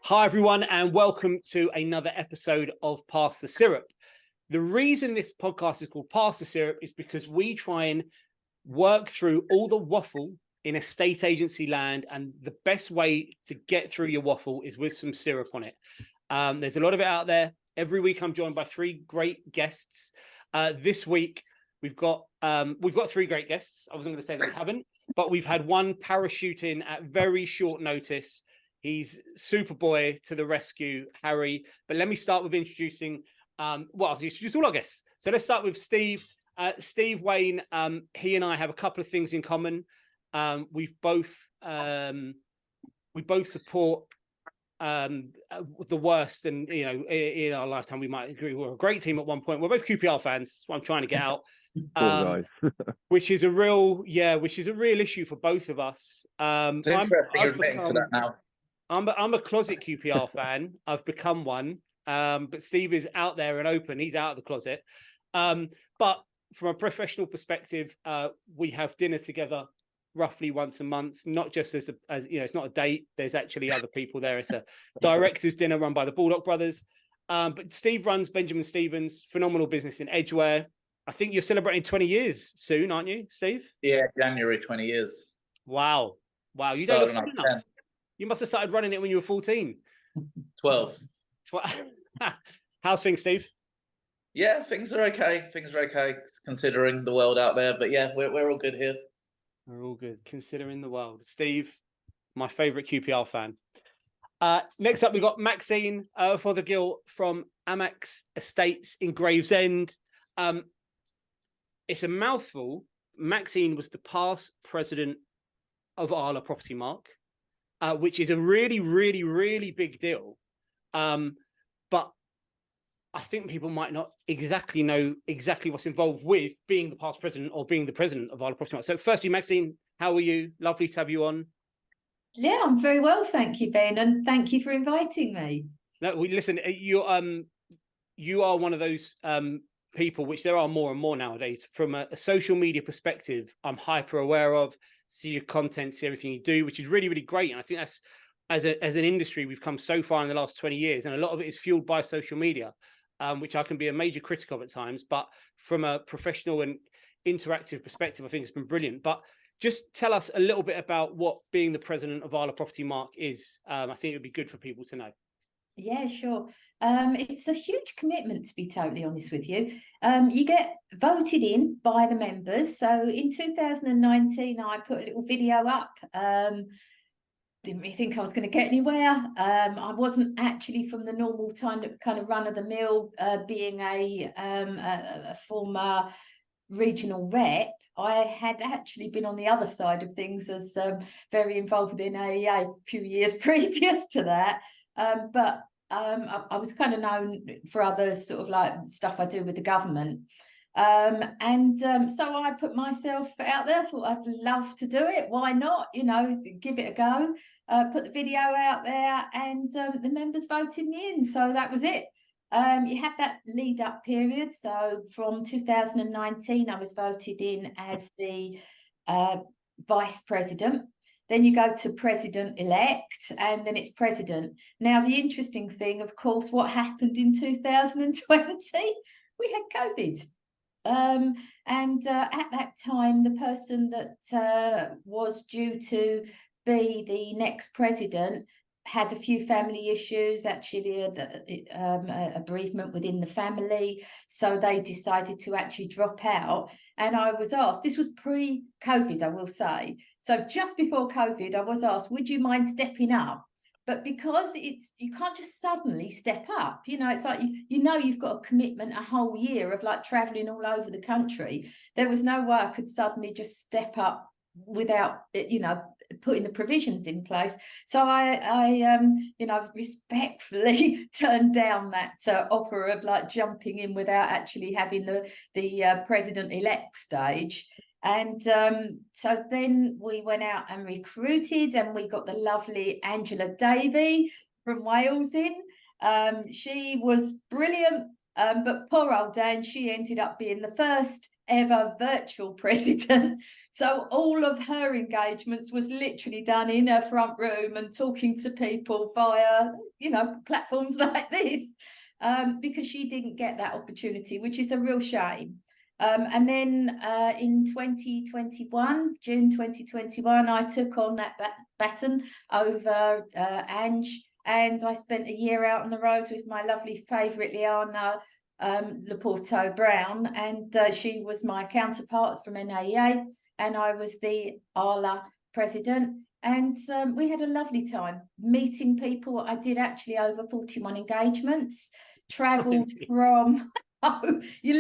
Hi, everyone, and welcome to another episode of Pass the Syrup. The reason this podcast is called Pass the Syrup is because we try and work through all the waffle in estate agency land, and the best way to get through your waffle is with some syrup on it. There's a lot of it out there. Every week I'm joined by three great guests. This week we've got three great guests. I wasn't going to say that we haven't, but we've had one parachute in at very short notice. He's Superboy to the rescue, Harry. But let me start with introducing, I'll introduce all our guests. So let's start with Steve. Steve Wayne, he and I have a couple of things in common. We both support the worst, and in our lifetime we might agree we're a great team at one point. We're both QPR fans. That's what I'm trying to get out. Which is a real issue for both of us. It's interesting you're admitting to that now. I'm a closet QPR fan. I've become one. But Steve is out there and open. He's out of the closet. But from a professional perspective, we have dinner together roughly once a month, not just as it's not a date. There's actually other people there. It's a director's dinner run by the Baldock brothers. But Steve runs Benjamin Stevens, phenomenal business in Edgware. I think you're celebrating 20 years soon, aren't you, Steve? Yeah, January, 20 years. Wow. You don't look old enough. You must have started running it when you were 14. 12. How's things, Steve? Yeah, things are okay. Considering the world out there. But yeah, we're all good here. We're all good, considering the world. Steve, my favourite QPR fan. Next up, we've got Maxine Fothergill from Amax Estates in Gravesend. It's a mouthful. Maxine was the past president of Arla Property Mark, which is a really, really, really big deal. But I think people might not exactly know what's involved with being the past president or being the president of Arla Property Mark. So firstly, Maxine, how are you? Lovely to have you on. Yeah, I'm very well, thank you, Ben, and thank you for inviting me. No, listen, you are one of those people, which there are more and more nowadays, from a social media perspective, I'm hyper aware of, see your content, see everything you do, which is really, really great. And I think that's, as an industry, we've come so far in the last 20 years, and a lot of it is fueled by social media, which I can be a major critic of at times. But from a professional and interactive perspective, I think it's been brilliant. But just tell us a little bit about what being the president of Arla Property Mark is. I think it would be good for people to know. Yeah, sure. It's a huge commitment, to be totally honest with you. You get voted in by the members. So in 2019, I put a little video up. Didn't really think I was going to get anywhere. I wasn't actually from the normal kind of run of the mill, being a former regional rep. I had actually been on the other side of things as very involved within AEA a few years previous to that. But I was kind of known for other sort of like stuff I do with the government. So I put myself out there, thought I'd love to do it. Why not? Give it a go. Put the video out there, and the members voted me in. So that was it. You have that lead up period. So from 2019, I was voted in as the vice president. Then you go to president-elect, and then it's president. Now, the interesting thing, of course, what happened in 2020, we had COVID. At that time, the person that was due to be the next president had a few family issues, actually a bereavement within the family. So they decided to actually drop out. And I was asked, this was pre-COVID, I will say. So just before COVID, I was asked, would you mind stepping up? But because you can't just suddenly step up, it's like, you've got a commitment a whole year of like traveling all over the country. There was no way I could suddenly just step up without, putting the provisions in place. So I respectfully turned down that offer of like jumping in without actually having the president-elect stage. And so then we went out and recruited, and we got the lovely Angela Davey from Wales in. She was brilliant, but poor old Dan, she ended up being the first ever virtual president. So all of her engagements was literally done in her front room and talking to people via, platforms like this, because she didn't get that opportunity, which is a real shame. And then in 2021, June 2021, I took on that baton over Ange, and I spent a year out on the road with my lovely favourite Liana, Loporto Brown, and she was my counterpart from NAEA, and I was the ALA president. And we had a lovely time meeting people. I did actually over 41 engagements, travelled from... Oh, you're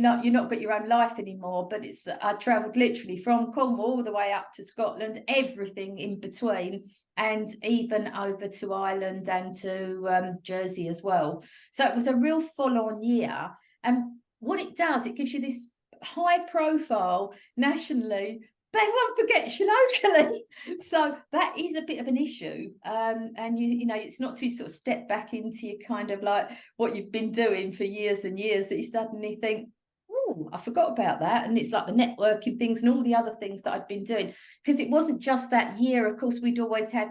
not got your own life anymore, but I travelled literally from Cornwall all the way up to Scotland, everything in between, and even over to Ireland and to Jersey as well. So it was a real full-on year. And what it does, it gives you this high profile nationally, but everyone forgets you locally. So that is a bit of an issue. And it's not to sort of step back into your kind of like what you've been doing for years and years that you suddenly think, oh, I forgot about that. And it's like the networking things and all the other things that I'd been doing, because it wasn't just that year. Of course, we'd also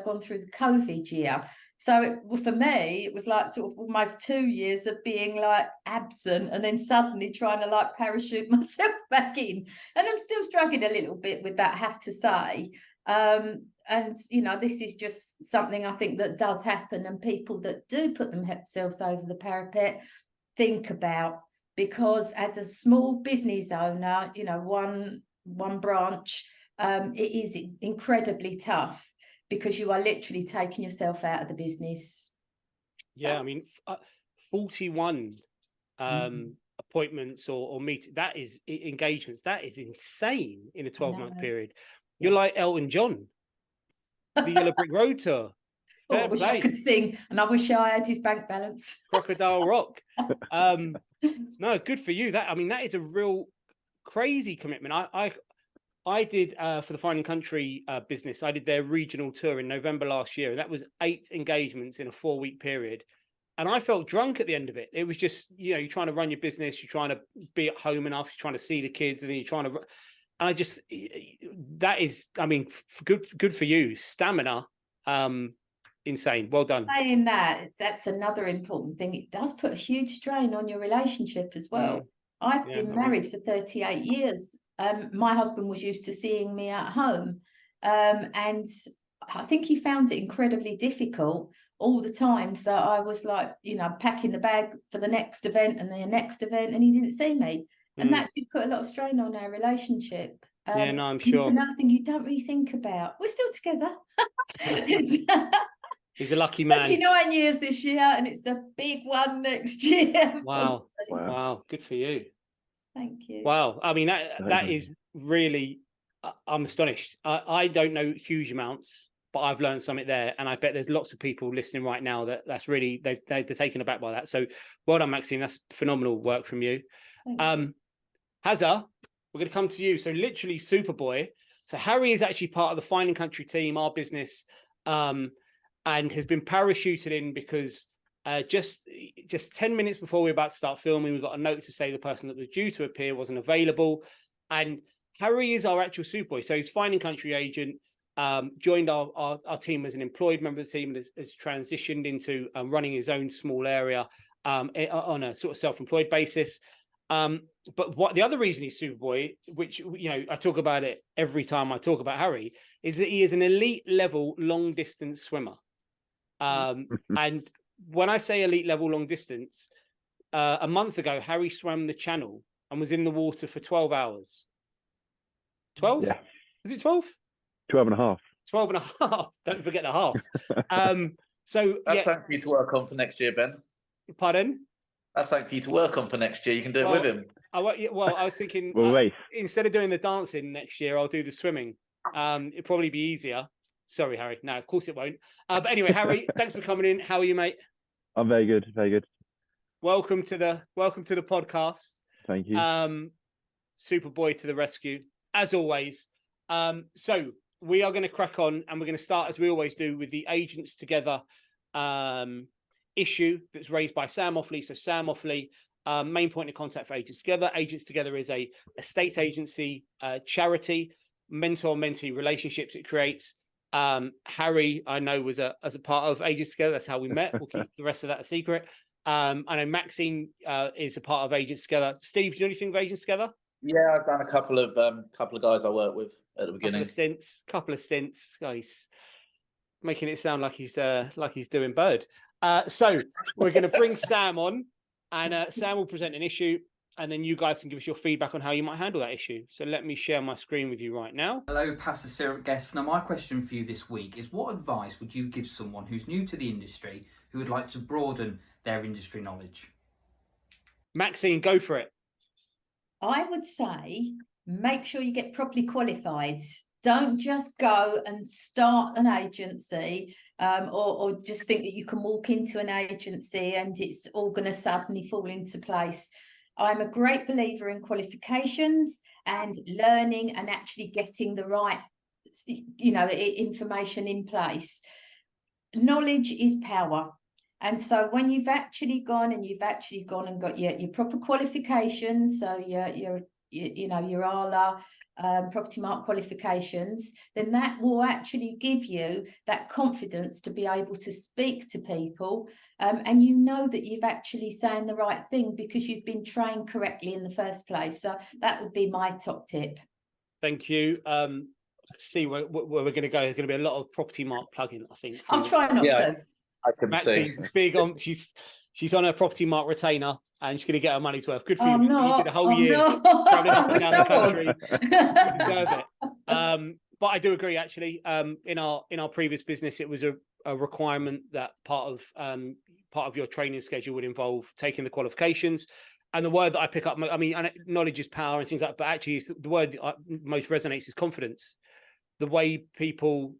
gone through the COVID year. So for me, it was like sort of almost 2 years of being like absent and then suddenly trying to like parachute myself back in. And I'm still struggling a little bit with that, I have to say. And, this is just something I think that does happen, and people that do put themselves over the parapet think about, because as a small business owner, one branch, it is incredibly tough, because you are literally taking yourself out of the business. Yeah, I mean, 41 appointments or meetings, that is engagements. That is insane in a 12-month period. You're like Elton John, the Yellow Brick Road tour. Oh, I wish I could sing, and I wish I had his bank balance. Crocodile Rock. No, good for you. That is a real crazy commitment. I did for the Fine & Country business. I did their regional tour in November last year, and that was 8 engagements in a 4-week period. And I felt drunk at the end of it. It was just, you're trying to run your business, you're trying to be at home enough, you're trying to see the kids, and then you're trying to. And I just, that is, good for you. Stamina, insane. Well done. Saying that's another important thing. It does put a huge strain on your relationship as well. I've been married for 38 years. My husband was used to seeing me at home, and I think he found it incredibly difficult all the time. So I was like, packing the bag for the next event and the next event, and he didn't see me. And that did put a lot of strain on our relationship. I'm sure. It's another thing you don't really think about. We're still together. He's a lucky man. 29 years this year, and it's the big one next year. Wow. Good for you. Thank you. Wow. That is really, I'm astonished. I don't know huge amounts, but I've learned something there. And I bet there's lots of people listening right now that's really, they're taken aback by that. So well done, Maxine. That's phenomenal work from you. Hazza, we're going to come to you. So literally Superboy. So Harry is actually part of the Fine & Country team, our business, and has been parachuted in because just 10 minutes before we were about to start filming, we got a note to say the person that was due to appear wasn't available. And Harry is our actual Superboy. So he's Fine & Country agent, joined our team as an employed member of the team, and has transitioned into running his own small area on a sort of self-employed basis. But what the other reason he's Superboy, which I talk about it every time I talk about Harry, is that he is an elite level long distance swimmer. And when I say elite level long distance, a month ago Harry swam the Channel and was in the water for 12 hours. 12? Yeah. Is it 12? 12 and a half. 12 and a half. Don't forget the half. So that's something for you to work on for next year, Ben. Pardon? That's something for you to work on for next year. You can do it with him. I was thinking instead of doing the dancing next year, I'll do the swimming. It'd probably be easier. Sorry, Harry. No, of course it won't. But anyway, Harry, thanks for coming in. How are you, mate? I'm very good. Very good. Welcome to the podcast. Thank you. Superboy to the rescue, as always. So we are going to crack on, and we're going to start, as we always do, with the Agents Together issue that's raised by Sam Offley. So Sam Offley main point of contact for Agents Together. Agents Together is a estate agency charity, mentor-mentee relationships it creates. Harry, I know, was as a part of Agents Together. That's how we met. We'll keep the rest of that a secret. I know Maxine is a part of Agents Together. Steve, do you know anything of Agents Together? Yeah, I've done a couple of guys I work with at the beginning. Couple of stints. Guys, making it sound like he's doing bird. So we're going to bring Sam on, and Sam will present an issue, and then you guys can give us your feedback on how you might handle that issue. So let me share my screen with you right now. Hello, Pass the Syrup guests. Now, my question for you this week is, what advice would you give someone who's new to the industry who would like to broaden their industry knowledge? Maxine, go for it. I would say make sure you get properly qualified. Don't just go and start an agency or just think that you can walk into an agency and it's all going to suddenly fall into place. I'm a great believer in qualifications and learning and actually getting the right, information in place. Knowledge is power. And so when you've actually gone and got your proper qualifications, so your ALA, property mark qualifications, then that will actually give you that confidence to be able to speak to people, and you know that you've actually saying the right thing because you've been trained correctly in the first place. So that would be my top tip. Thank you. Let's see where we're going to go. There's going to be a lot of property mark plugging, I think. I'll try not to. I can Maxine's big on. She's on her property mark retainer, and she's going to get her money's worth. Good for you. No, you did a whole year traveling up and down the country. You deserve it. But I do agree. Actually, in our previous business, it was a requirement that part of your training schedule would involve taking the qualifications. And the word that I pick up, I mean, knowledge is power and things like that. But actually, the word that most resonates is confidence. The way people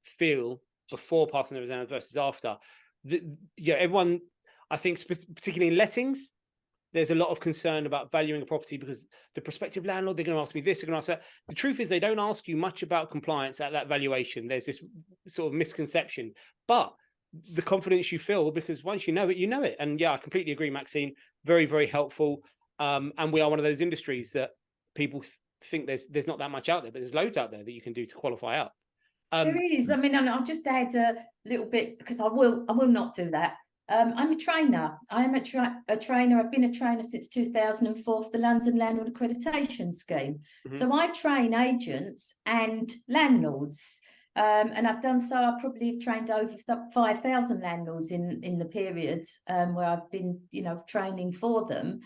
feel before passing their exam versus after. Everyone, I think, particularly in lettings, there's a lot of concern about valuing a property because the prospective landlord, they're going to ask me this, they're going to ask that. The truth is they don't ask you much about compliance at that valuation. There's this sort of misconception, but the confidence you feel, because once you know it, you know it. And yeah, I completely agree, Maxine. Very, very helpful. And we are one of those industries that people think there's not that much out there, but there's loads out there that you can do to qualify out. There is. I mean, I'll just add a little bit because I will not do that. I'm a trainer. I am a trainer. I've been a trainer since 2004 for the London Landlord Accreditation Scheme. Mm-hmm. So I train agents and landlords. And I've done so. I probably have trained over 5,000 landlords in the periods where I've been, training for them.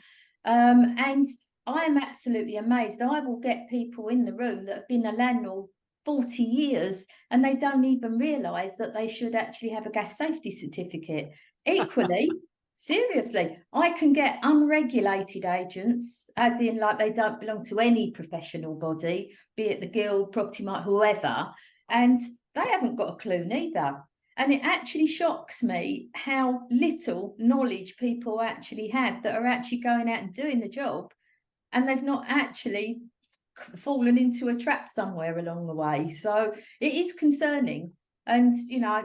And I am absolutely amazed. I will get people in the room that have been a landlord 40 years and they don't even realise that they should actually have a gas safety certificate. Equally, seriously, I can get unregulated agents, as in like they don't belong to any professional body, be it the guild, property mark, whoever, and they haven't got a clue neither. And it actually shocks me how little knowledge people actually have that are actually going out and doing the job, and they've not actually fallen into a trap somewhere along the way. So it is concerning. And,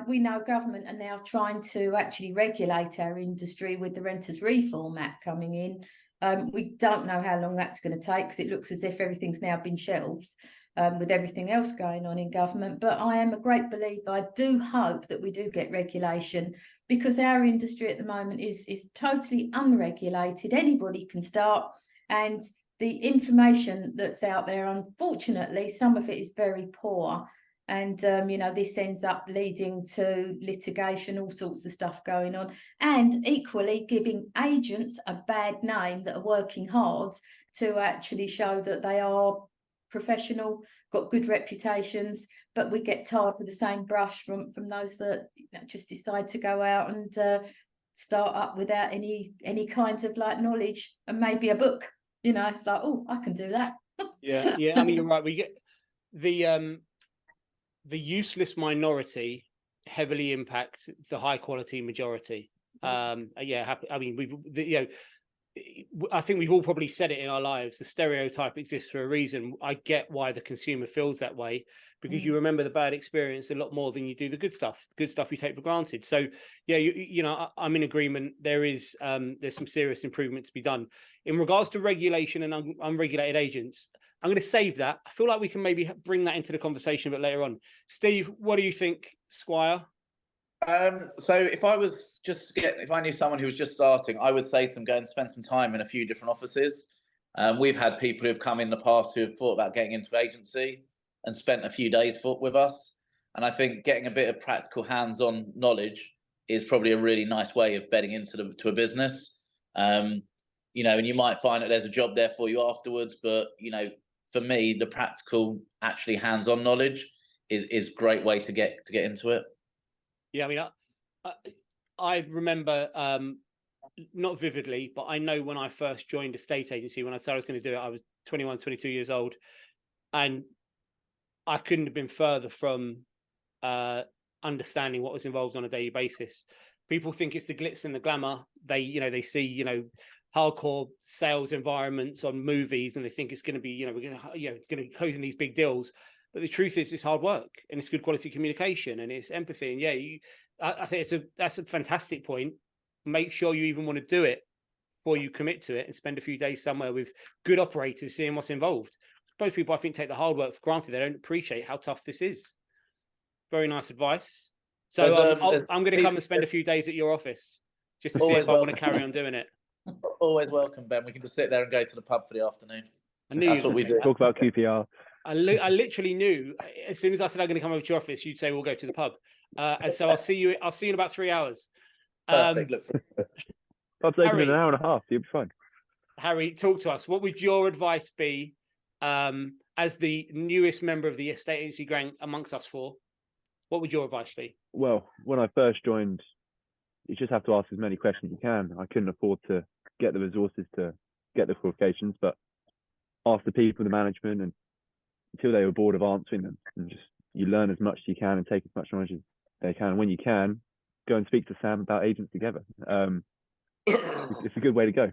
we know government are now trying to actually regulate our industry with the Renters Reform Act coming in. We don't know how long that's going to take because it looks as if everything's now been shelved with everything else going on in government. But I am a great believer. I do hope that we do get regulation because our industry at the moment is totally unregulated. Anybody can start, and the information that's out there, unfortunately, some of it is very poor. And, this ends up leading to litigation, all sorts of stuff going on. And equally giving agents a bad name that are working hard to actually show that they are professional, got good reputations, but we get tarred with the same brush from those that just decide to go out and start up without any kind of knowledge and maybe a book. It's like, oh, I can do that. Yeah. I mean, you're right. We get the useless minority heavily impact the high quality majority. I mean, I think we've all probably said it in our lives. The stereotype exists for a reason. I get why the consumer feels that way, because you remember the bad experience a lot more than you do the good stuff. The good stuff you take for granted. So yeah, you know, I'm in agreement. There's some serious improvement to be done in regards to regulation and unregulated agents. I'm going to save that. I feel like we can maybe bring that into the conversation a bit later on. Steve, what do you think, Squire? So if I knew someone who was just starting, I would say to them, go and spend some time in a few different offices. We've had people who've come in the past who have thought about getting into agency and spent a few days with us. And I think getting a bit of practical hands-on knowledge is probably a really nice way of bedding into a business. You know, and you might find that there's a job there for you afterwards, but you know, for me, the practical, actually hands-on knowledge is a great way to get into it. Yeah, I mean, I remember, not vividly, but I know when I first joined a state agency, when I said I was going to do it, I was 21, 22 years old. And I couldn't have been further from understanding what was involved on a daily basis. People think it's the glitz and the glamour. They see, hardcore sales environments on movies, and they think it's going to be, it's going to be closing these big deals. But the truth is, it's hard work, and it's good quality communication, and it's empathy. And yeah, I think that's a fantastic point. Make sure you even want to do it before you commit to it, and spend a few days somewhere with good operators, seeing what's involved. Both people, I think, take the hard work for granted. They don't appreciate how tough this is. Very nice advice. So I'm going to come and spend a few days at your office just to see if I want to carry on doing it. Always welcome, Ben. We can just sit there and go to the pub for the afternoon. That's what we do. Talk about QPR. I literally knew as soon as I said I'm going to come over to your office, you'd say we'll go to the pub, and so I'll see you in about 3 hours. Perfect. I'll take it in an hour and a half. You'll be fine. Harry, talk to us. What would your advice be as the newest member of the estate agency gang amongst us four? What would your advice be? Well, when I first joined, you just have to ask as many questions as you can. I couldn't afford to get the resources to get the qualifications, but ask the people, the management, and until they were bored of answering them, and just you learn as much as you can and take as much knowledge as they can. When you can, go and speak to Sam about agents together. It's a good way to go.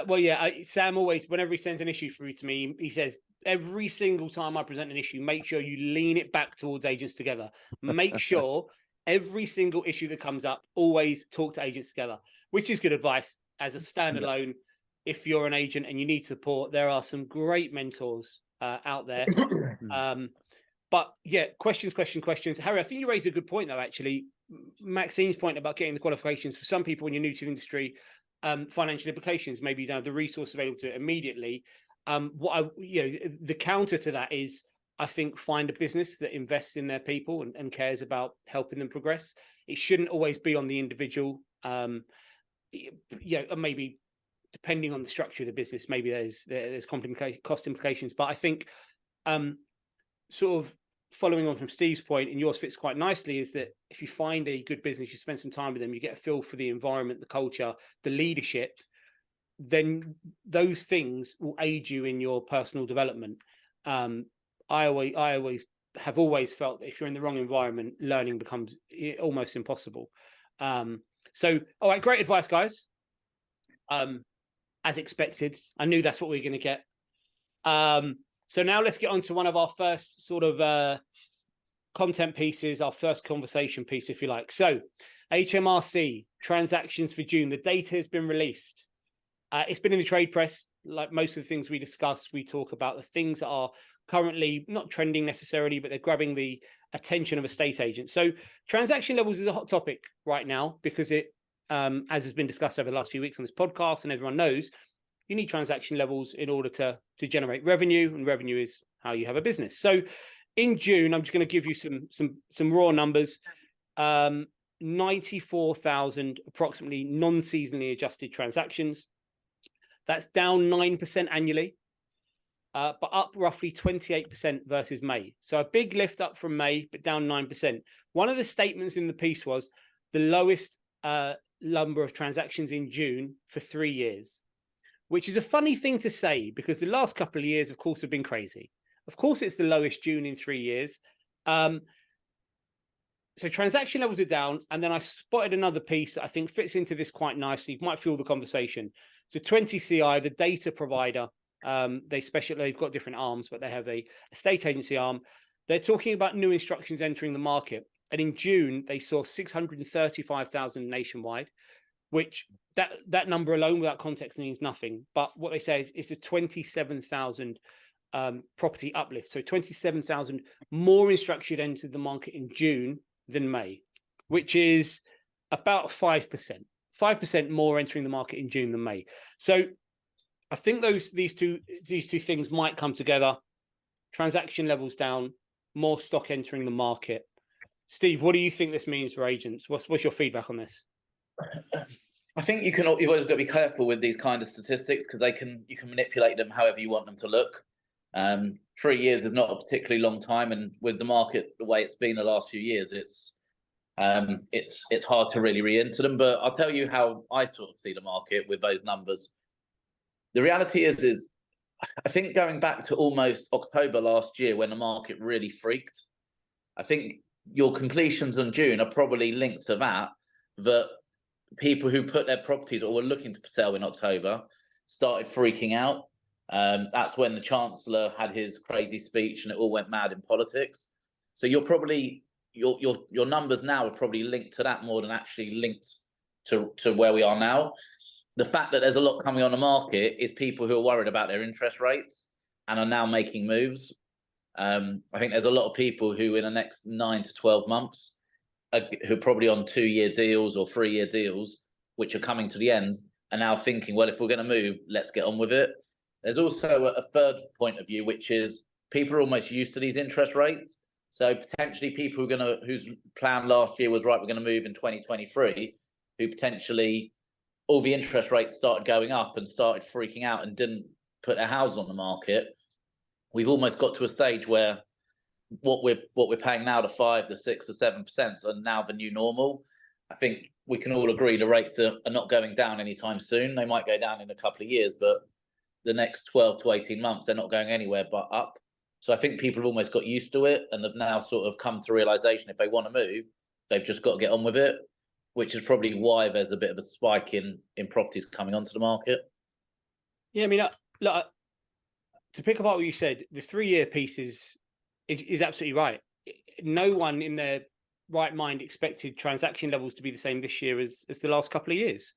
Well, yeah, Sam always, whenever he sends an issue through to me, he says, every single time I present an issue, make sure you lean it back towards agents together. Make sure every single issue that comes up, always talk to agents together, which is good advice as a standalone. If you're an agent and you need support, there are some great mentors out there. But yeah, questions. Harry, I think you raised a good point, though, actually. Maxine's point about getting the qualifications, for some people when you're new to the industry, financial implications, maybe you don't have the resource available to it immediately. The counter to that is, I think, find a business that invests in their people and cares about helping them progress. It shouldn't always be on the individual. Maybe depending on the structure of the business, maybe there's cost implications. But I think sort of following on from Steve's point, and yours fits quite nicely, is that if you find a good business, you spend some time with them, you get a feel for the environment, the culture, the leadership, then those things will aid you in your personal development. I have always felt that if you're in the wrong environment, learning becomes almost impossible. So, all right, great advice, guys. As expected, I knew that's what we were going to get. So now let's get on to one of our first sort of content pieces, our first conversation piece, if you like. So HMRC transactions for June, the data has been released. It's been in the trade press. Like most of the things we discuss, we talk about the things that are currently not trending necessarily, but they're grabbing the attention of estate agents. So transaction levels is a hot topic right now because it, as has been discussed over the last few weeks on this podcast, and everyone knows, you need transaction levels in order to generate revenue, and revenue is how you have a business. So in June, I'm just going to give you some raw numbers. 94,000 approximately non-seasonally adjusted transactions. That's down 9% annually, but up roughly 28% versus May. So a big lift up from May, but down 9%. One of the statements in the piece was the lowest number of transactions in June for 3 years, which is a funny thing to say because the last couple of years, of course, have been crazy. Of course, it's the lowest June in 3 years. so transaction levels are down, and then I spotted another piece that I think fits into this quite nicely. It might fuel the conversation. So 20CI, the data provider, they've got different arms, but they have a estate agency arm. They're talking about new instructions entering the market. And in June, they saw 635,000 nationwide, which that number alone without context means nothing. But what they say is it's a 27,000 property uplift. So 27,000 more instructions entered the market in June than May, which is about 5%. 5% more entering the market in June than May. So I think these two things might come together. Transaction levels down, more stock entering the market. Steve, what do you think this means for agents? What's your feedback on this? I think you've always got to be careful with these kind of statistics because you can manipulate them however you want them to look. 3 years is not a particularly long time, and with the market the way it's been the last few years, it's hard to really read into them. But I'll tell you how I sort of see the market with those numbers. The reality is I think going back to almost October last year when the market really freaked, I think your completions in June are probably linked to that people who put their properties or were looking to sell in October started freaking out. That's when the Chancellor had his crazy speech and it all went mad in politics. So you're probably your numbers now are probably linked to that more than actually linked to where we are now. The fact that there's a lot coming on the market is people who are worried about their interest rates and are now making moves. I think there's a lot of people who in the next 9 to 12 months who are probably on 2-year deals or 3-year deals, which are coming to the end, are now thinking, well, if we're going to move, let's get on with it. There's also a third point of view, which is people are almost used to these interest rates. So potentially people whose plan last year was, right, we're going to move in 2023, who potentially all the interest rates started going up and started freaking out and didn't put their house on the market. We've almost got to a stage where what we're paying now, the 5%, the 6%, the 7%, are now the new normal. I think we can all agree the rates are not going down anytime soon. They might go down in a couple of years, but the next 12 to 18 months, they're not going anywhere but up. So I think people have almost got used to it and have now sort of come to realization if they want to move, they've just got to get on with it, which is probably why there's a bit of a spike in properties coming onto the market. Yeah, I mean, look, to pick apart what you said, the 3-year piece is absolutely right. No one in their right mind expected transaction levels to be the same this year as the last couple of years.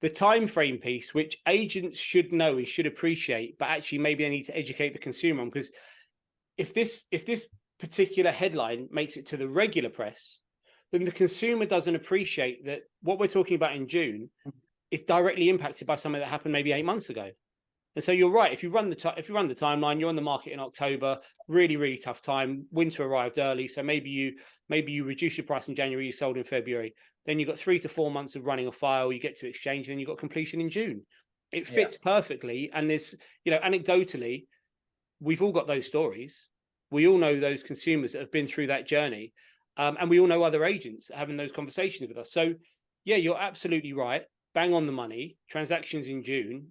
The time frame piece, which agents should know and should appreciate, but actually maybe they need to educate the consumer on, because if this particular headline makes it to the regular press, then the consumer doesn't appreciate that what we're talking about in June is directly impacted by something that happened maybe 8 months ago. And so you're right. If you run the timeline, you're on the market in October, really, really tough time. Winter arrived early, so maybe you reduce your price in January, you sold in February. Then you've got 3 to 4 months of running a file. You get to exchange, and then you've got completion in June. It fits perfectly. And there's, anecdotally, we've all got those stories. We all know those consumers that have been through that journey, and we all know other agents having those conversations with us. So, yeah, you're absolutely right. Bang on the money. Transactions in June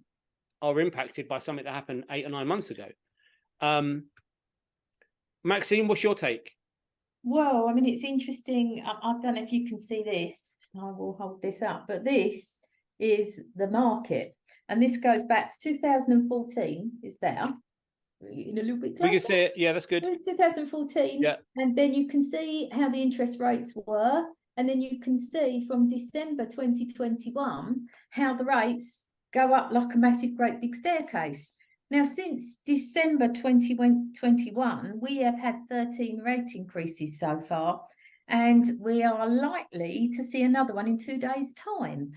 are impacted by something that happened 8 or 9 months ago. Maxine, what's your take? Well, I mean, it's interesting. I don't know if you can see this. I will hold this up, but this is the market, and this goes back to 2014. Is there? In a little bit closer. We can see it. Yeah, that's good. 2014. Yeah. And then you can see how the interest rates were, and then you can see from December 2021 how the rates go up like a massive, great big staircase. Now, since December 2021, we have had 13 rate increases so far, and we are likely to see another one in 2 days' time.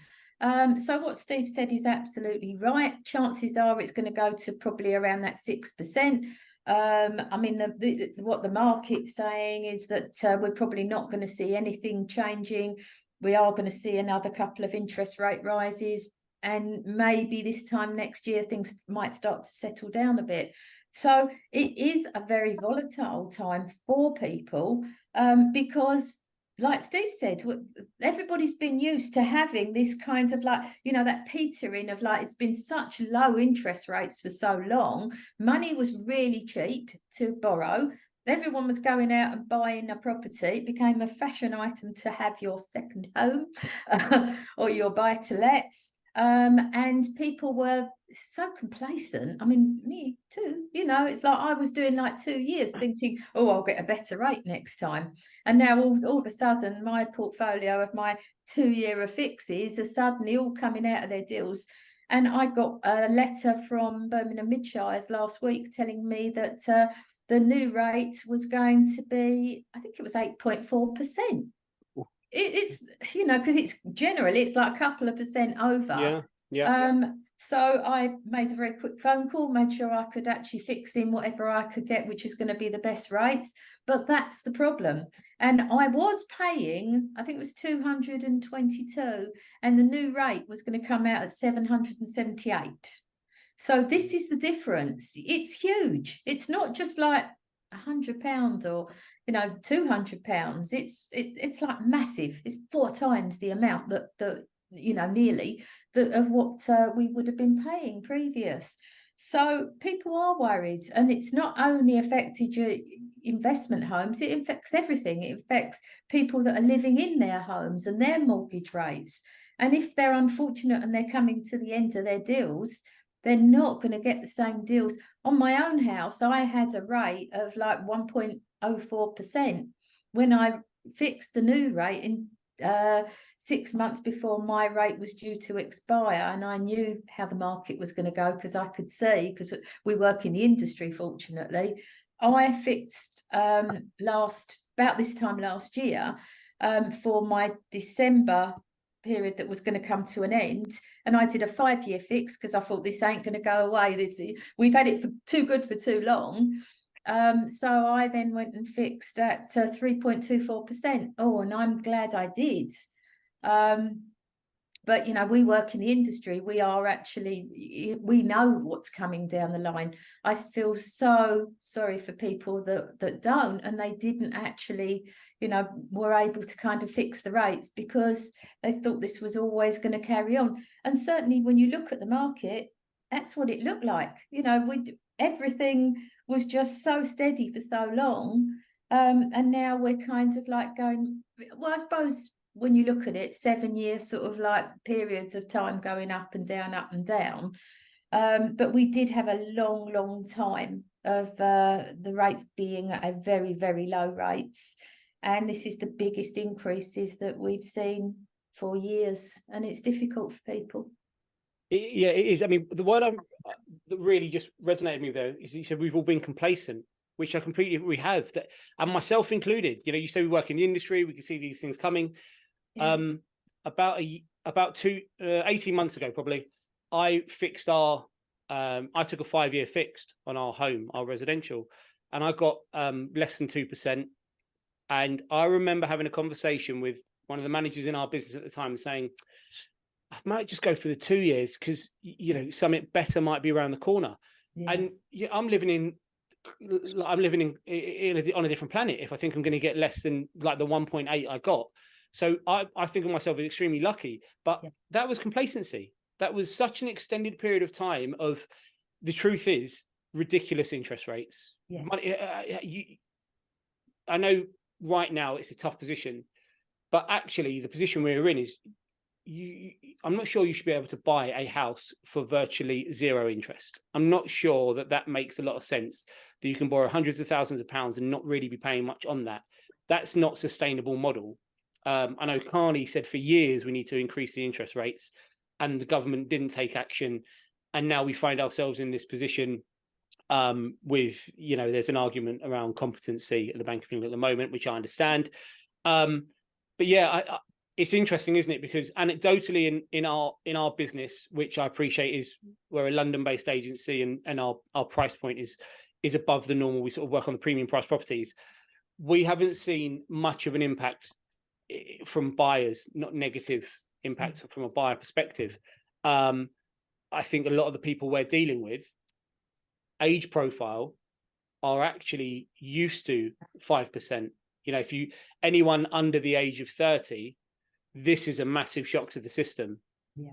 So what Steve said is absolutely right. Chances are it's going to go to probably around that 6%. I mean, what the market's saying is that we're probably not going to see anything changing. We are going to see another couple of interest rate rises, and maybe this time next year things might start to settle down a bit. So it is a very volatile time for people, because, like Steve said, everybody's been used to having this kind of that petering of it's been such low interest rates for so long. Money was really cheap to borrow. everyone was going out and buying a property. It became a fashion item to have your second home or your buy-to-lets. And people were so complacent. I mean, me too. You know, it's like I was doing like 2 years thinking, oh, I'll get a better rate next time. And now all of a sudden, my portfolio of my 2-year fixes are suddenly all coming out of their deals. And I got a letter from Birmingham Midshires last week telling me that the new rate was going to be, I think it was 8.4%. It's, you know, because it's generally, it's like a couple of percent over. So I made a very quick phone call, made sure I could actually fix in whatever I could get, which is going to be the best rates. But that's the problem. And I was paying, I think it was 222, and the new rate was going to come out at 778. So this is the difference. It's huge. It's not just like £100 or, you know, £200. It's like massive. It's 4 times the amount that you know, nearly of what we would have been paying previous. So people are worried, and it's not only affected your investment homes, it affects everything. It affects people that are living in their homes and their mortgage rates. And if they're unfortunate and they're coming to the end of their deals, they're not going to get the same deals. On my own house, I had a rate of like 1.04%. When I fixed the new rate in 6 months before my rate was due to expire, and I knew how the market was going to go because I could see, because we work in the industry, fortunately. I fixed about this time last year for my December period that was going to come to an end, and I did a 5-year fix because I thought this ain't going to go away. We've had it for too good for too long. So I then went and fixed at 3.24%. Oh, and I'm glad I did. But, you know, we work in the industry. We know what's coming down the line. I feel so sorry for people that don't, and they didn't actually, you know, were able to kind of fix the rates because they thought this was always going to carry on. And certainly when you look at the market, that's what it looked like. You know, everything was just so steady for so long. And now we're kind of like going, well, I suppose when you look at it, 7-year sort of like periods of time going up and down, up and down. But we did have a long time of the rates being at a very, very low rates. And this is the biggest increases that we've seen for years. And it's difficult for people. Yeah, it is. I mean, the word that really just resonated with me there is you said we've all been complacent, which we have, that, and myself included. You know, you say we work in the industry, we can see these things coming. Yeah. About 18 months ago, probably, I fixed I took a 5-year fixed on our home, our residential, and I got less than 2%. And I remember having a conversation with one of the managers in our business at the time saying, I might just go for the 2 years because, you know, something better might be around the corner. Yeah. And yeah, I'm living on a different planet if I think I'm going to get less than like the 1.8 I got. So I think of myself as extremely lucky, but yeah, that was complacency. That was such an extended period of time of, the truth is, ridiculous interest rates. Yes. I know right now it's a tough position, but actually the position we're in is, I'm not sure you should be able to buy a house for virtually zero interest. I'm not sure that makes a lot of sense, that you can borrow hundreds of thousands of pounds and not really be paying much on that. That's not a sustainable model. I know Carney said for years we need to increase the interest rates, and the government didn't take action. And now we find ourselves in this position with, you know, there's an argument around competency at the Bank of England at the moment, which I understand. But yeah, it's interesting, isn't it? Because anecdotally in our business, which I appreciate, is we're a London-based agency, and our price point is above the normal. We sort of work on the premium price properties. We haven't seen much of an impact from buyers, not negative impact from a buyer perspective. I think a lot of the people we're dealing with, age profile, are actually used to 5%. You know, anyone under the age of 30, this is a massive shock to the system. Yeah.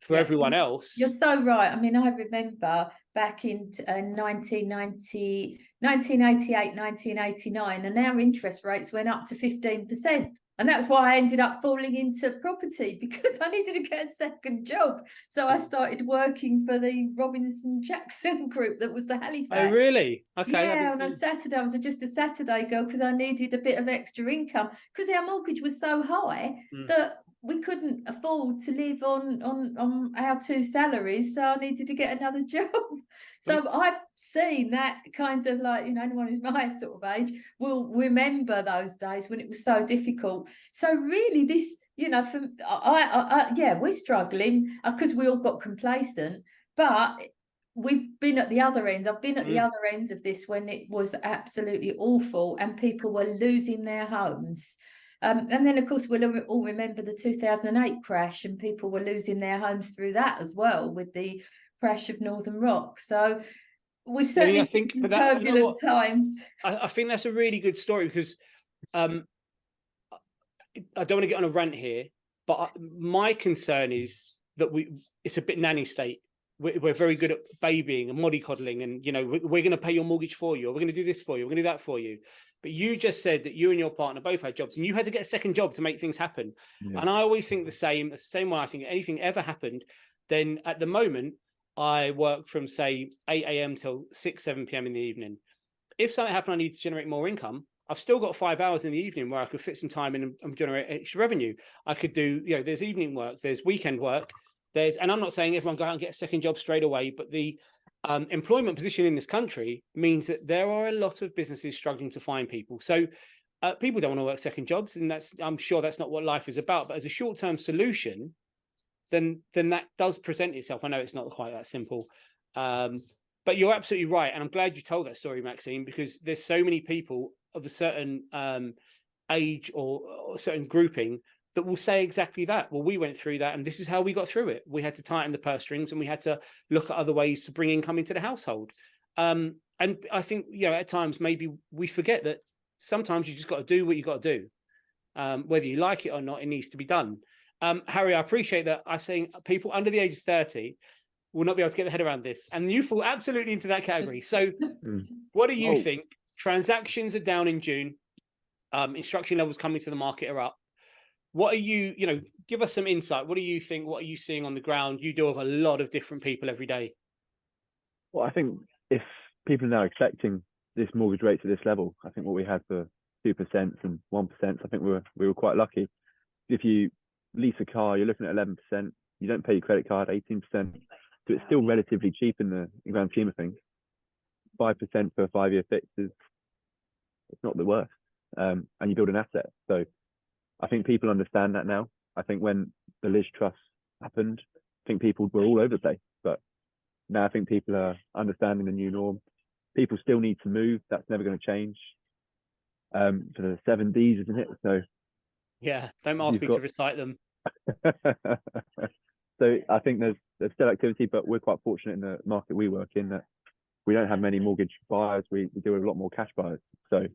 for everyone else. You're so right. I mean, I remember back in 1988, 1989, and our interest rates went up to 15%. And that's why I ended up falling into property, because I needed to get a second job. So I started working for the Robinson Jackson group that was the Halifax. Oh, really? Okay. Yeah, on a Saturday. I was just a Saturday girl because I needed a bit of extra income, because our mortgage was so high that we couldn't afford to live on our two salaries. So I needed to get another job. So I've seen that kind of, like, you know, anyone who's my sort of age will remember those days when it was so difficult. So really this, you know, for yeah, we're struggling because we all got complacent, but we've been at the other end. I've been at the other end of this when it was absolutely awful and people were losing their homes. And then, of course, we'll all remember the 2008 crash, and people were losing their homes through that as well, with the crash of Northern Rock. So we've certainly think been for that, turbulent times. I think that's a really good story, because I don't want to get on a rant here, but my concern is that it's a bit nanny state. We're very good at babying and mollycoddling, and, you know, we're going to pay your mortgage for you, or we're going to do this for you, we're going to do that for you. But you just said that you and your partner both had jobs, and you had to get a second job to make things happen. Yeah. And I always think the same way I think anything ever happened, then at the moment, I work from, say, 8 a.m. till 6, 7 p.m. in the evening. If something happened, I need to generate more income, I've still got 5 hours in the evening where I could fit some time in and generate extra revenue. I could do, you know, there's evening work, there's weekend work, and I'm not saying everyone go out and get a second job straight away, but the employment position in this country means that there are a lot of businesses struggling to find people. So people don't want to work second jobs, and I'm sure that's not what life is about. But as a short-term solution, then that does present itself. I know it's not quite that simple, but you're absolutely right, and I'm glad you told that story, Maxine, because there's so many people of a certain age or a certain grouping that will say exactly that. Well, we went through that, and this is how we got through it. We had to tighten the purse strings, and we had to look at other ways to bring income into the household. And I think, you know, at times maybe we forget that sometimes you just got to do what you got to do, whether you like it or not. It needs to be done. Harry, I appreciate that. I'm saying people under the age of 30 will not be able to get their head around this, and you fall absolutely into that category. So, what do you think? Transactions are down in June. Instruction levels coming to the market are up. What are you know, give us some insight. What do you think? What are you seeing on the ground? You deal with a lot of different people every day. Well, I think if people are now expecting this mortgage rate to this level, I think what we had for 2% and 1%, I think we were quite lucky. If you lease a car, you're looking at 11%. You don't pay your credit card, 18%. So it's still relatively cheap in the grand scheme of things. 5% for a 5-year fix it's not the worst. And you build an asset. So I think people understand that now. I think when the Liz Truss happened, I think people were all over the place. But now I think people are understanding the new norm. People still need to move. That's never going to change. For the 7 Ds, isn't it? So yeah, don't ask me to recite them. So I think there's still activity, but we're quite fortunate in the market we work in that we don't have many mortgage buyers. We deal with a lot more cash buyers. So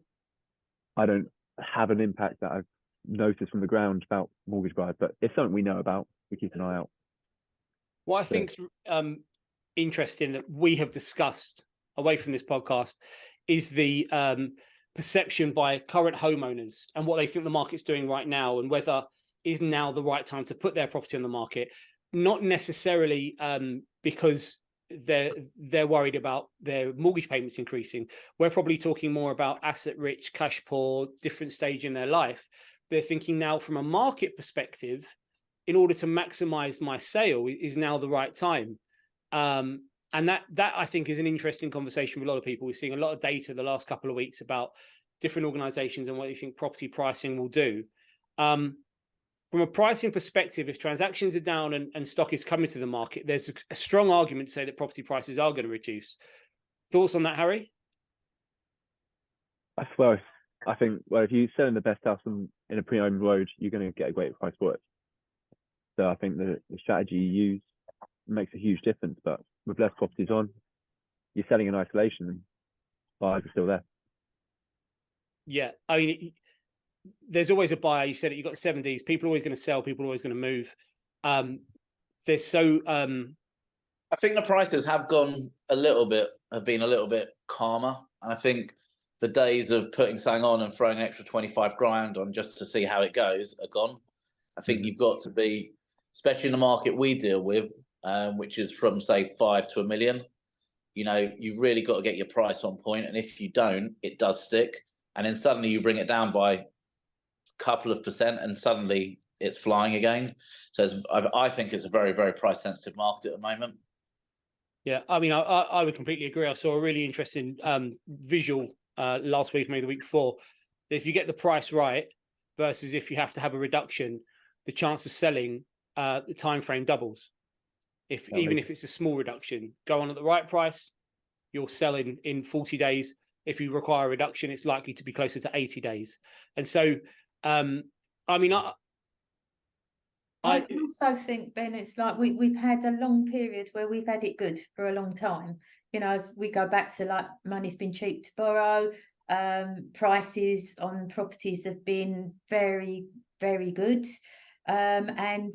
I don't have an impact that I've noticed from the ground about mortgage buyers, but it's something we know about. We keep an eye out. What I think's interesting that we have discussed away from this podcast is the perception by current homeowners and what they think the market's doing right now, and whether is now the right time to put their property on the market. Not necessarily because they're worried about their mortgage payments increasing. We're probably talking more about asset rich, cash poor, different stage in their life. They're thinking now from a market perspective, in order to maximize my sale is now the right time. And that I think is an interesting conversation with a lot of people. We're seeing a lot of data the last couple of weeks about different organizations and what they think property pricing will do. From a pricing perspective, if transactions are down and stock is coming to the market, there's a strong argument to say that property prices are going to reduce. Thoughts on that, Harry? Well, I think, if you're selling the best house in a pre-owned road, you're going to get a great price for it. So I think the strategy you use makes a huge difference. But with less properties on, you're selling in isolation and buyers are still there. Yeah, I mean, there's always a buyer. You said it, you've got the 7 Ds. People are always going to sell. People are always going to move. there's so I think the prices have been a little bit calmer. And I think the days of putting something on and throwing an extra 25 grand on just to see how it goes are gone. I think you've got to be, especially in the market we deal with, which is from say 5 to a million. You know, you've really got to get your price on point, and if you don't, it does stick. And then suddenly you bring it down by a couple of percent, and suddenly it's flying again. So I think it's a very, very price sensitive market at the moment. Yeah, I mean, I would completely agree. I saw a really interesting visual last week, maybe the week before. If you get the price right versus if you have to have a reduction, the chance of selling the time frame doubles. Even if it's a small reduction, go on at the right price, you'll sell in 40 days. If you require a reduction, it's likely to be closer to 80 days. And so, I mean, I also think, Ben, it's like we've had a long period where we've had it good for a long time. You know, as we go back to like money's been cheap to borrow, prices on properties have been very, very good. And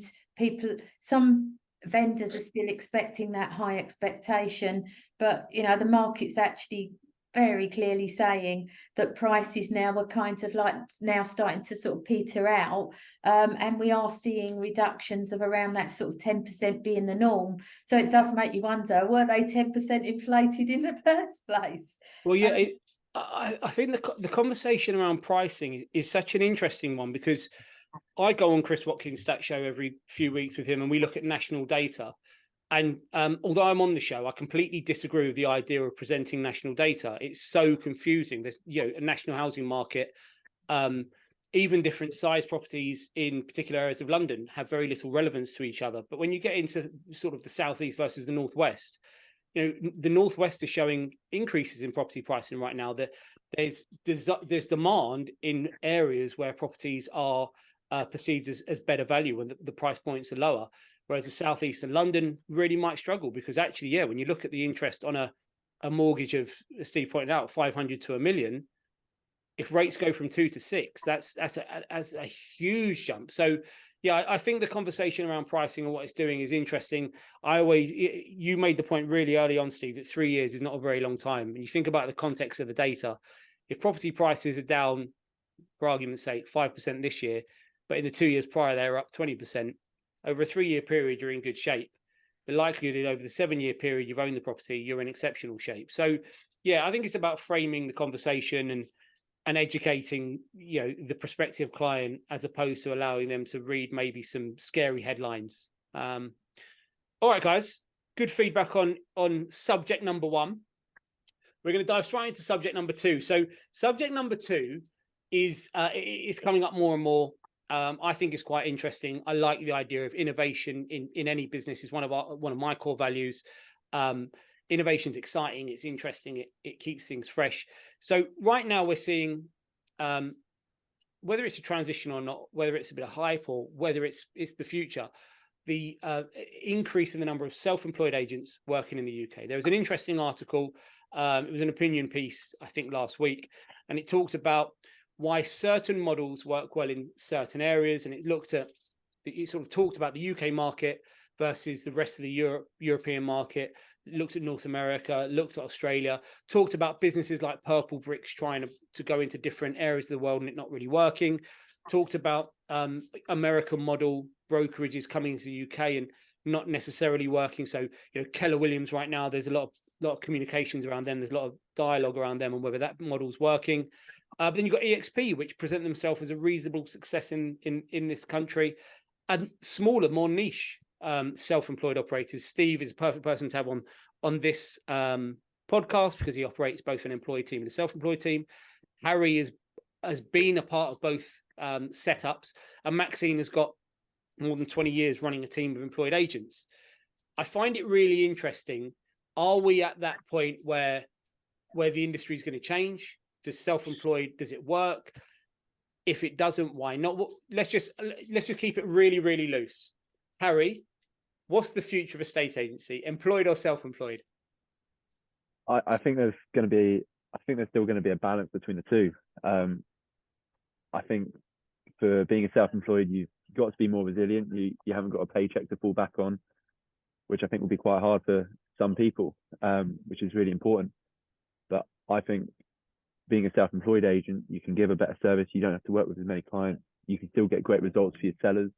some vendors are still expecting that high expectation, but you know, the market's actually very clearly saying that prices now are kind of like now starting to sort of peter out, and we are seeing reductions of around that sort of 10% being the norm. So it does make you wonder, were they 10% inflated in the first place? Well, yeah, I think the conversation around pricing is such an interesting one, because I go on Chris Watkins' stat show every few weeks with him, and we look at national data. And although I'm on the show, I completely disagree with the idea of presenting national data. It's so confusing. There's, you know, a national housing market, even different size properties in particular areas of London have very little relevance to each other. But when you get into sort of the southeast versus the northwest, you know, the northwest is showing increases in property pricing right now. There's demand in areas where properties are perceived as better value and the price points are lower. Whereas the southeast and London really might struggle, because actually, yeah, when you look at the interest on a mortgage of, as Steve pointed out, 500 to a million, if rates go from 2 to 6, that's a huge jump. So, yeah, I think the conversation around pricing and what it's doing is interesting. You made the point really early on, Steve, that 3 years is not a very long time. And you think about the context of the data. If property prices are down, for argument's sake, 5% this year, but in the 2 years prior, they were up 20%. Over a 3-year period, you're in good shape. The likelihood over the 7-year period you've owned the property, you're in exceptional shape. So, yeah, I think it's about framing the conversation and educating, you know, the prospective client, as opposed to allowing them to read maybe some scary headlines. All right, guys, good feedback on subject number 1. We're going to dive straight into subject number 2. So, subject number 2 is coming up more and more. I think it's quite interesting. I like the idea of innovation in any business. Is one of my core values. Innovation is exciting. It's interesting. It keeps things fresh. So right now we're seeing, whether it's a transition or not, whether it's a bit of hype or whether it's the future, the increase in the number of self-employed agents working in the UK. There was an interesting article. It was an opinion piece, I think, last week, and it talks about why certain models work well in certain areas, and it sort of talked about the UK market versus the rest of the European market. It looked at North America, looked at Australia, talked about businesses like Purple Bricks trying to go into different areas of the world and it not really working. Talked about American model brokerages coming into the UK and not necessarily working. So, you know, Keller Williams right now, there's a lot of communications around them. There's a lot of dialogue around them on whether that model's working. Then you've got EXP, which present themselves as a reasonable success in this country, and smaller, more niche self-employed operators. Steve is a perfect person to have on this podcast because he operates both an employed team and a self-employed team. Harry has been a part of both setups, and Maxine has got more than 20 years running a team of employed agents. I find it really interesting. Are we at that point where the industry is going to change? Does self-employed, does it work? If it doesn't, why not? Let's just keep it really, really loose. Harry, what's the future of a estate agency, employed or self-employed? I think there's still going to be a balance between the two. I think for being a self-employed, you've got to be more resilient. You haven't got a paycheck to fall back on. which I think will be quite hard for some people, which is really important. But I think being a self-employed agent, you can give a better service. You don't have to work with as many clients. You can still get great results for your sellers.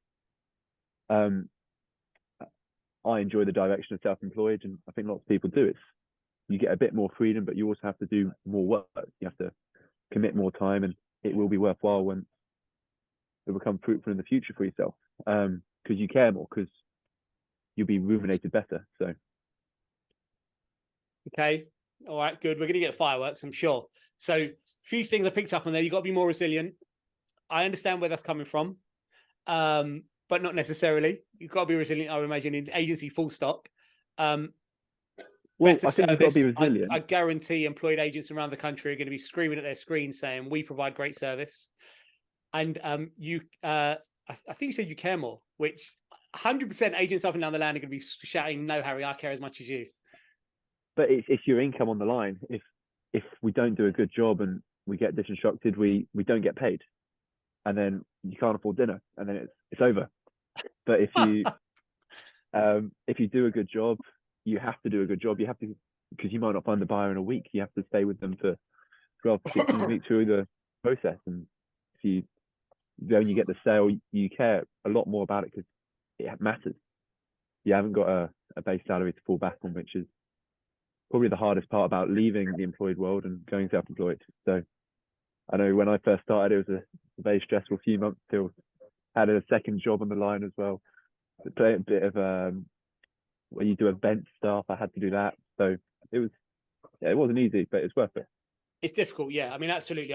I enjoy the direction of self-employed, and I think lots of people do. You get a bit more freedom, but you also have to do more work. You have to commit more time, and it will be worthwhile when it will become fruitful in the future for yourself, because you care more, because you'll be ruminated better. So, okay, all right, good. We're going to get fireworks, I'm sure. So, a few things I picked up on there. You've got to be more resilient. I understand where that's coming from, but not necessarily. You've got to be resilient, I would imagine, in agency, full stop. well, Better I think you've got to be resilient. I guarantee employed agents around the country are going to be screaming at their screens saying, we provide great service. And I think you said you care more, which 100% agents up and down the land are going to be shouting, no, Harry, I care as much as you. But it's your income on the line. If we don't do a good job and we get disinstructed, we don't get paid, and then you can't afford dinner, and then it's over. But if you do a good job, you have to do a good job. You have to, because you might not find the buyer in a week. You have to stay with them for 12 to 16 weeks through the process. And when you get the sale, you care a lot more about it because it matters. You haven't got a base salary to fall back on, which is probably the hardest part about leaving the employed world and going self-employed. So I know when I first started, it was a very stressful few months till I had a second job on the line as well. A bit of when you do event stuff, I had to do that. So it wasn't easy, but it's worth it. It's difficult, yeah. I mean, absolutely.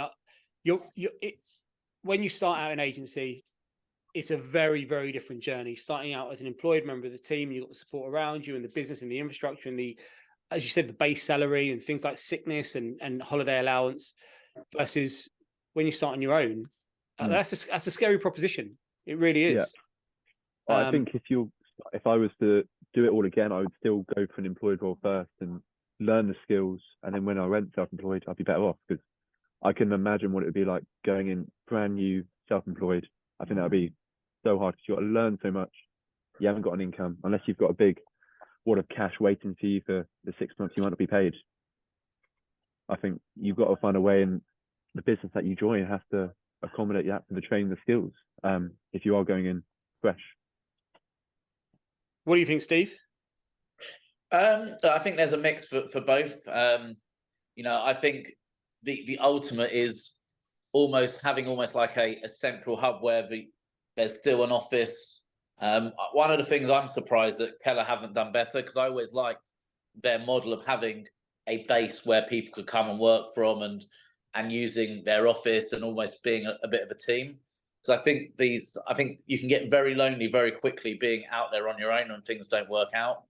When you start out in agency, it's a very, very different journey. Starting out as an employed member of the team, you've got the support around you and the business and the infrastructure and as you said, the base salary and things like sickness and holiday allowance, versus when you start on your own. That's a scary proposition. It really is. Yeah. I think if I was to do it all again, I would still go for an employed role first and learn the skills. And then when I went self-employed, I'd be better off, because I can imagine what it would be like going in brand new self-employed. I think that would be so hard because you've got to learn so much. You haven't got an income unless you've got a big wad of cash waiting for you for the 6 months you might not be paid. I think you've got to find a way, and the business that you join has to accommodate that for the training, the skills, if you are going in fresh. What do you think, Steve? I think there's a mix for both. I think the ultimate is having like a central hub where there's still an office. One of the things I'm surprised that Keller haven't done better, because I always liked their model of having a base where people could come and work from and using their office and almost being a bit of a team. Because I think you can get very lonely very quickly being out there on your own when things don't work out.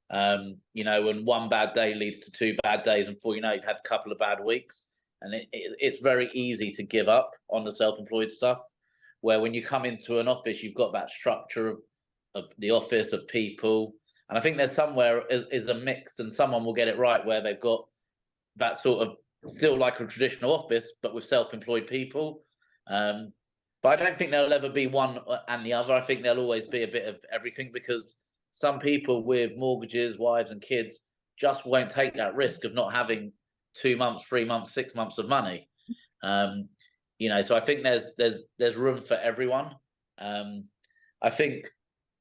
When one bad day leads to 2 bad days, and before you know, you've had a couple of bad weeks, and it's very easy to give up on the self-employed stuff. Where when you come into an office, you've got that structure of the office, of people. And I think there's somewhere is a mix, and someone will get it right, where they've got that sort of still like a traditional office, but with self-employed people. But I don't think there'll ever be one and the other. I think there'll always be a bit of everything, because some people with mortgages, wives and kids just won't take that risk of not having 2 months, 3 months, 6 months of money. So I think there's room for everyone. I think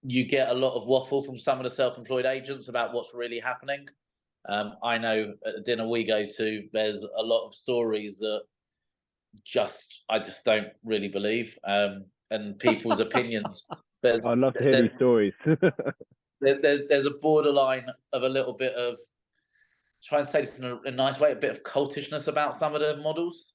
you get a lot of waffle from some of the self-employed agents about what's really happening. I know at the dinner we go to, there's a lot of stories that I just don't really believe, and people's opinions. I'd love to hear these stories. There's a borderline of a little bit of, try and say this in a nice way, a bit of cultishness about some of the models.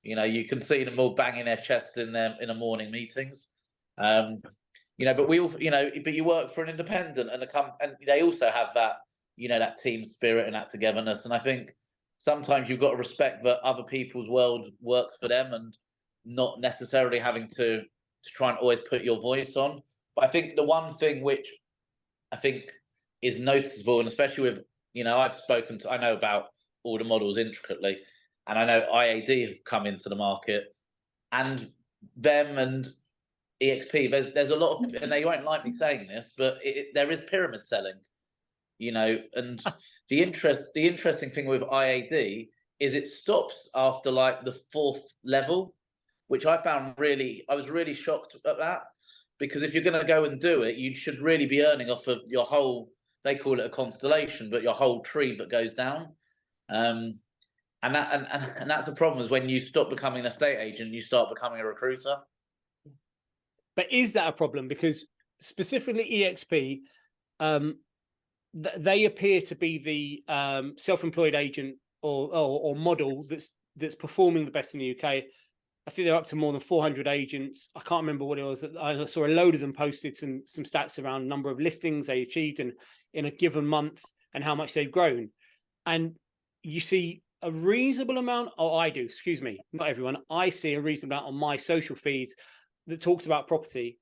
You can see them all banging their chests in the morning meetings. But we all, but you work for an independent and they also have that, that team spirit and that togetherness. And I think sometimes you've got to respect that other people's world works for them, and not necessarily having to try and always put your voice on. But I think the one thing which I think is noticeable, and especially with, I know about all the models intricately, and I know IAD have come into the market, and them and EXP, there's a lot of, and they won't like me saying this, but there is pyramid selling. you know. And the interesting thing with IAD is it stops after like the 4th level, which I was really shocked at that, because if you're going to go and do it, you should really be earning off of your whole, they call it a constellation, but your whole tree that goes down. And that's the problem, is when you stop becoming an estate agent, you start becoming a recruiter. But is that a problem? Because specifically EXP, they appear to be the self-employed agent or model that's performing the best in the UK. I think they're up to more than 400 agents. I can't remember what it was. I saw a load of them posted some stats around number of listings they achieved in a given month and how much they've grown. And you see a reasonable amount, excuse me, not everyone. I see a reasonable amount on my social feeds that talks about property,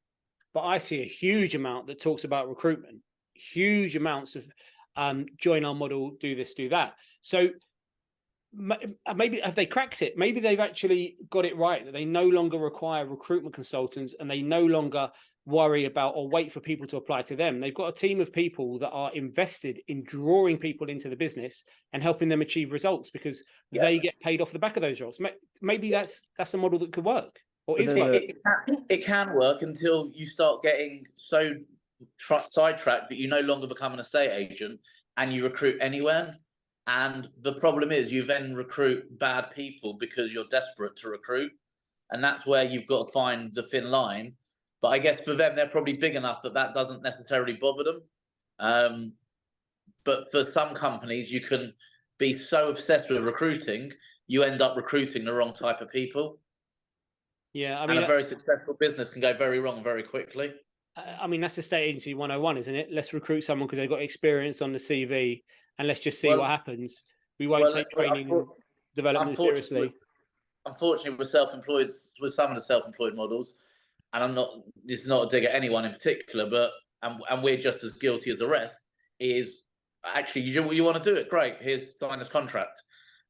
but I see a huge amount that talks about recruitment, huge amounts of join our model, do this, do that. So maybe have they cracked it? Maybe they've actually got it right, that they no longer require recruitment consultants and they no longer worry about or wait for people to apply to them. They've got a team of people that are invested in drawing people into the business and helping them achieve results, because they get paid off the back of those roles. Maybe that's a model that could work. Or is it can work until you start getting so sidetracked that you no longer become an estate agent and you recruit anywhere. And the problem is you then recruit bad people because you're desperate to recruit. And that's where you've got to find the thin line. But I guess for them, they're probably big enough that doesn't necessarily bother them. But for some companies, you can be so obsessed with recruiting, you end up recruiting the wrong type of people. Yeah, and a very successful business can go very wrong very quickly. I mean, that's estate agency 101, isn't it? Let's recruit someone because they've got experience on the CV, and let's just see what happens. We won't take training and development seriously. Unfortunately, with self-employed, with some of the self-employed models, and this is not a dig at anyone in particular, but and we're just as guilty as the rest, is actually you want to do it, great, here's sign this contract.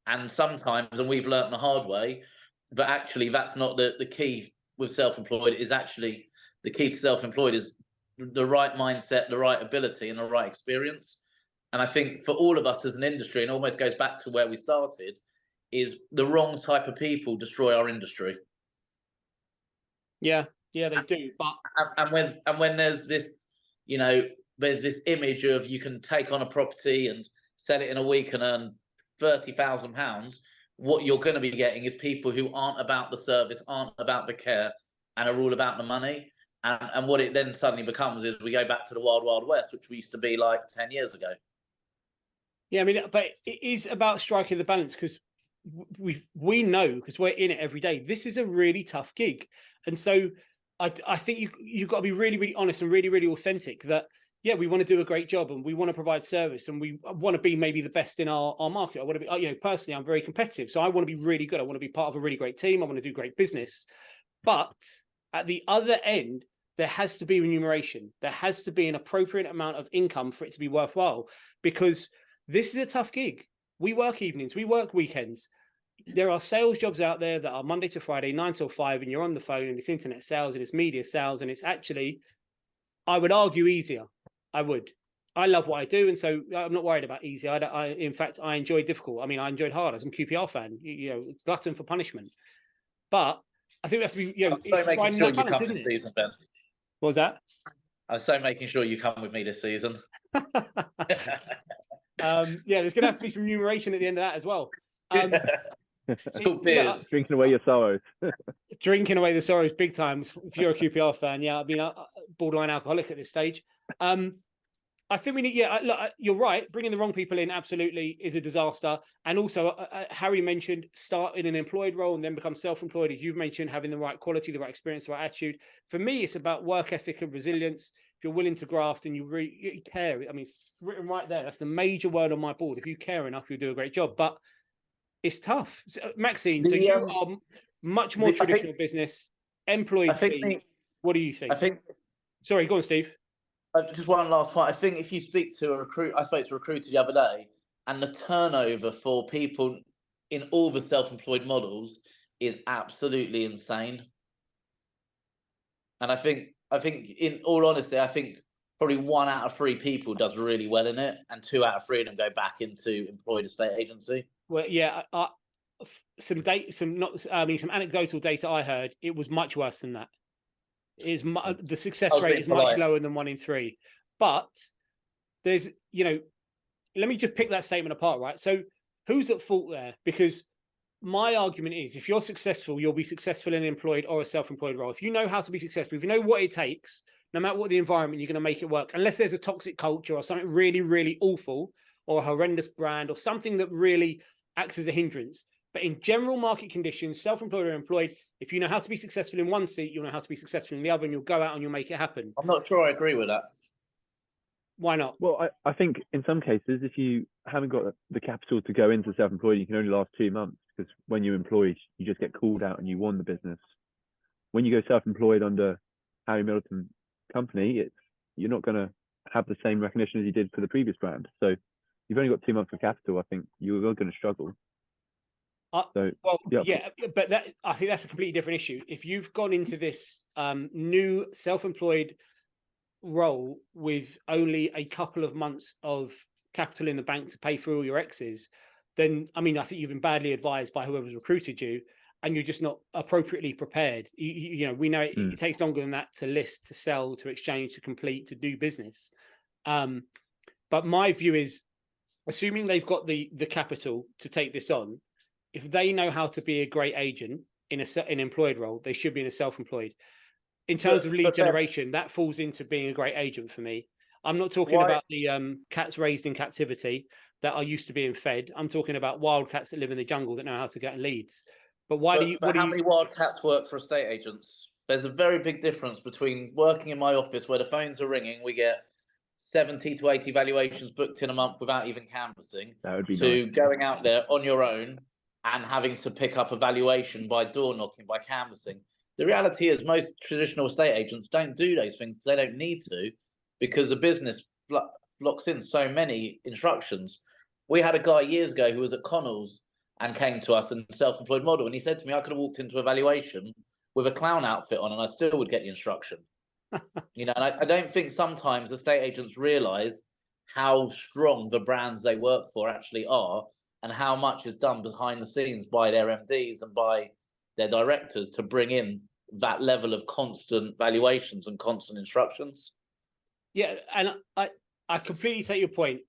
And sometimes, and we've learned the hard way, but actually that's not the key with self-employed. Is actually the key to self-employed is the right mindset, the right ability, and the right experience. And I think for all of us as an industry, and almost goes back to where we started, is the wrong type of people destroy our industry. Yeah, they do. But and when there's this, there's this image of you can take on a property and sell it in a week and earn £30,000. What you're going to be getting is people who aren't about the service, aren't about the care, and are all about the money. And what it then suddenly becomes is we go back to the wild, wild west, which we used to be like 10 years ago. Yeah, I mean, but it is about striking the balance, because we know, because we're in it every day, this is a really tough gig. And so I think you've got to be really, really honest and really, really authentic that, yeah, we want to do a great job and we want to provide service and we want to be maybe the best in our market. I want to be, personally, I'm very competitive. So I want to be really good. I want to be part of a really great team. I want to do great business. But at the other end, there has to be remuneration. There has to be an appropriate amount of income for it to be worthwhile, because this is a tough gig. We work evenings, we work weekends. There are sales jobs out there that are Monday to Friday, 9 till 5, and you're on the phone, and it's internet sales and it's media sales, and it's actually, I would argue, easier. I love what I do, and so I'm not worried about easy. In fact, I enjoy difficult. I mean, I enjoyed hard as I'm a QPR fan. Glutton for punishment. But I think we have to be, it's so making sure you come this season, Ben. What was that? I was so making sure you come with me this season. There's going to have to be some remuneration at the end of that as well. Beers. Drinking away your sorrows. Drinking away the sorrows, big time. If you're a QPR fan, I mean, borderline alcoholic at this stage. I think we need, look, you're right. Bringing the wrong people in absolutely is a disaster. And also, Harry mentioned start in an employed role and then become self-employed. As you've mentioned, having the right quality, the right experience, the right attitude. For me, it's about work ethic and resilience. If you're willing to graft and you care, I mean, it's written right there. That's the major word on my board. If you care enough, you'll do a great job. But it's tough. So, Maxine, so you are much more traditional business, employed team. What do you think? Sorry, go on, Steve. Just one last point. I think if you speak to a recruit, I spoke to a recruiter the other day, and the turnover for people in all the self-employed models is absolutely insane. And I think, in all honesty, I think probably 1 out of 3 people does really well in it, and 2 out of 3 of them go back into employed estate agency. Well, yeah, some anecdotal data I heard, it was much worse than that. The success rate is much lower than 1 in 3. But there's, let me just pick that statement apart, right? So who's at fault there? Because my argument is, if you're successful, you'll be successful in an employed or a self-employed role. If you know how to be successful, if you know what it takes, no matter what the environment, you're going to make it work. Unless there's a toxic culture or something really, really awful, or a horrendous brand or something that really acts as a hindrance. But in general market conditions, self-employed or employed, if you know how to be successful in one seat, you'll know how to be successful in the other, and you'll go out and you'll make it happen. I'm not sure I agree with that. Why not? Well, I think in some cases, if you haven't got the capital to go into self-employed, you can only last 2 months, because when you're employed, you just get called out and you won the business. When you go self-employed under Harry Middleton company, you're not going to have the same recognition as you did for the previous brand. So you've only got 2 months of capital. I think you're going to struggle. But I think that's a completely different issue. If you've gone into this new self-employed role with only a couple of months of capital in the bank to pay for all your exes, then I think you've been badly advised by whoever's recruited you, and you're just not appropriately prepared. We know it takes longer than that to list, to sell, to exchange, to complete, to do business. But my view is, assuming they've got the capital to take this on, if they know how to be a great agent in an employed role, they should be in a self-employed. In terms of lead generation, that falls into being a great agent for me. I'm not talking about the cats raised in captivity that are used to being fed. I'm talking about wild cats that live in the jungle that know how to get leads. But how many wild cats work for estate agents? There's a very big difference between working in my office where the phones are ringing, we get 70 to 80 valuations booked in a month without even canvassing, that would be to nice. Going out there on your own and having to pick up a valuation by door knocking, by canvassing. The reality is most traditional estate agents don't do those things because they don't need to, because the business flocks in so many instructions. We had a guy years ago who was at Connell's and came to us in self-employed model, and he said to me, I could have walked into a valuation with a clown outfit on and I still would get the instruction. And I don't think sometimes estate agents realise how strong the brands they work for actually are, and how much is done behind the scenes by their MDs and by their directors to bring in that level of constant valuations and constant instructions. Yeah, and I completely take your point.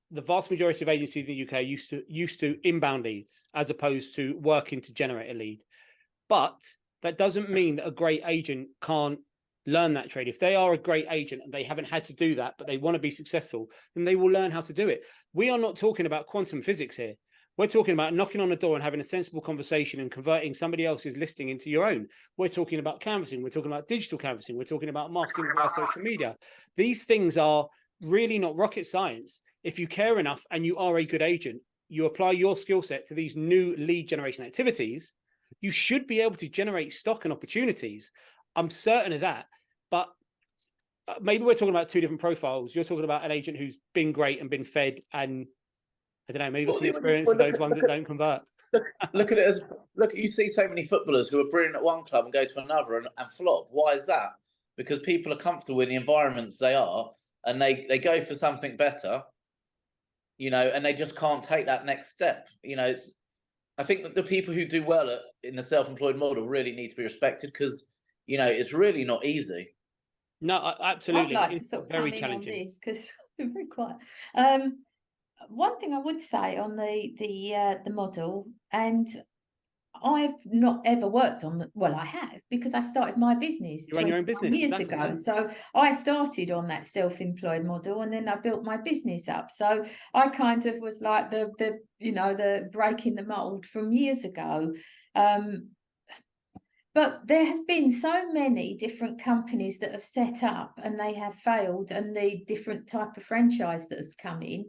The vast majority of agencies in the UK used to inbound leads as opposed to working to generate a lead. But that doesn't mean that a great agent can't learn that trade. If they are a great agent and they haven't had to do that, but they want to be successful, then they will learn how to do it. We are not talking about quantum physics here. We're talking about knocking on the door and having a sensible conversation and converting somebody else's listing into your own. We're talking about canvassing. We're talking about digital canvassing. We're talking about marketing via social media. These things are really not rocket science. If you care enough and you are a good agent, you apply your skill set to these new lead generation activities, you should be able to generate stock and opportunities. I'm certain of that. But maybe we're talking about two different profiles. You're talking about an agent who's been great and been fed, and I don't know, maybe got some experience of those ones that don't convert. Look at it you see so many footballers who are brilliant at one club and go to another and flop. Why is that? Because people are comfortable in the environments they are, and they go for something better, and they just can't take that next step. I think that the people who do well in the self-employed model really need to be respected, because it's really not easy. No, absolutely. I'd like it's to sort of very come challenging. in on this because we're very quiet. One thing I would say on the model, and I've not ever worked on I have, because I started my business You run your own business years ago. So I started on that self-employed model, and then I built my business up. So I kind of was like the breaking the mold from years ago. But there has been so many different companies that have set up and they have failed, and the different type of franchise that has come in.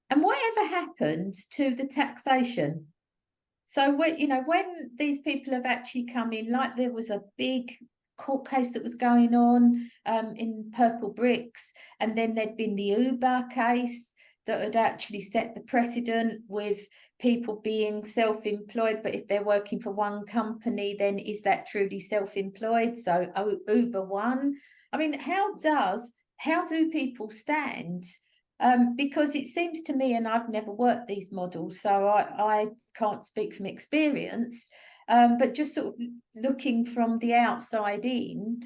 And whatever happened to the taxation? So when these people have actually come in, like there was a big court case that was going on in Purple Bricks, and then there'd been the Uber case that had actually set the precedent with people being self-employed, but if they're working for one company, then is that truly self-employed? So Uber won. I mean, how do people stand? Because it seems to me, and I've never worked these models, so I can't speak from experience, but just sort of looking from the outside in,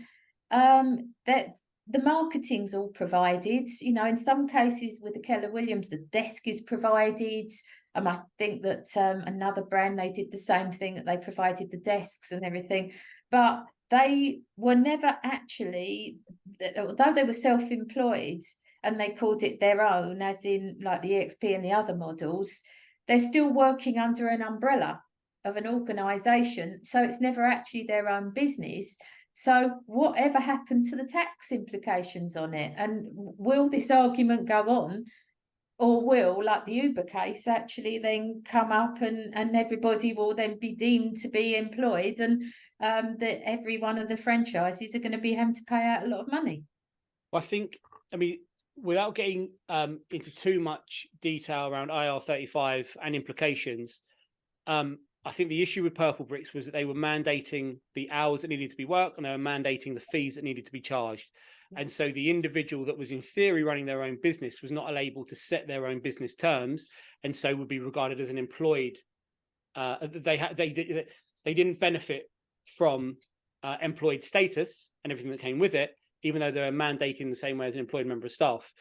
that the marketing's all provided. You know, in some cases with the Keller Williams, the desk is provided. I think that another brand, they did the same thing, that they provided the desks and everything, but they were never actually, although they were self-employed and they called it their own, as in like the EXP and the other models, they're still working under an umbrella of an organisation. So it's never actually their own business. So whatever happened to the tax implications on it? And will this argument go on? Or will, like the Uber case, actually then come up and everybody will then be deemed to be employed, and that every one of the franchises are going to be having to pay out a lot of money? I think, I mean, without getting into too much detail around IR35 and implications, I think the issue with Purple Bricks was that they were mandating the hours that needed to be worked, and they were mandating the fees that needed to be charged. And so the individual that was in theory running their own business was not able to set their own business terms, and so would be regarded as an employed. They didn't benefit from employed status and everything that came with it, even though they were mandating the same way as an employed member of staff.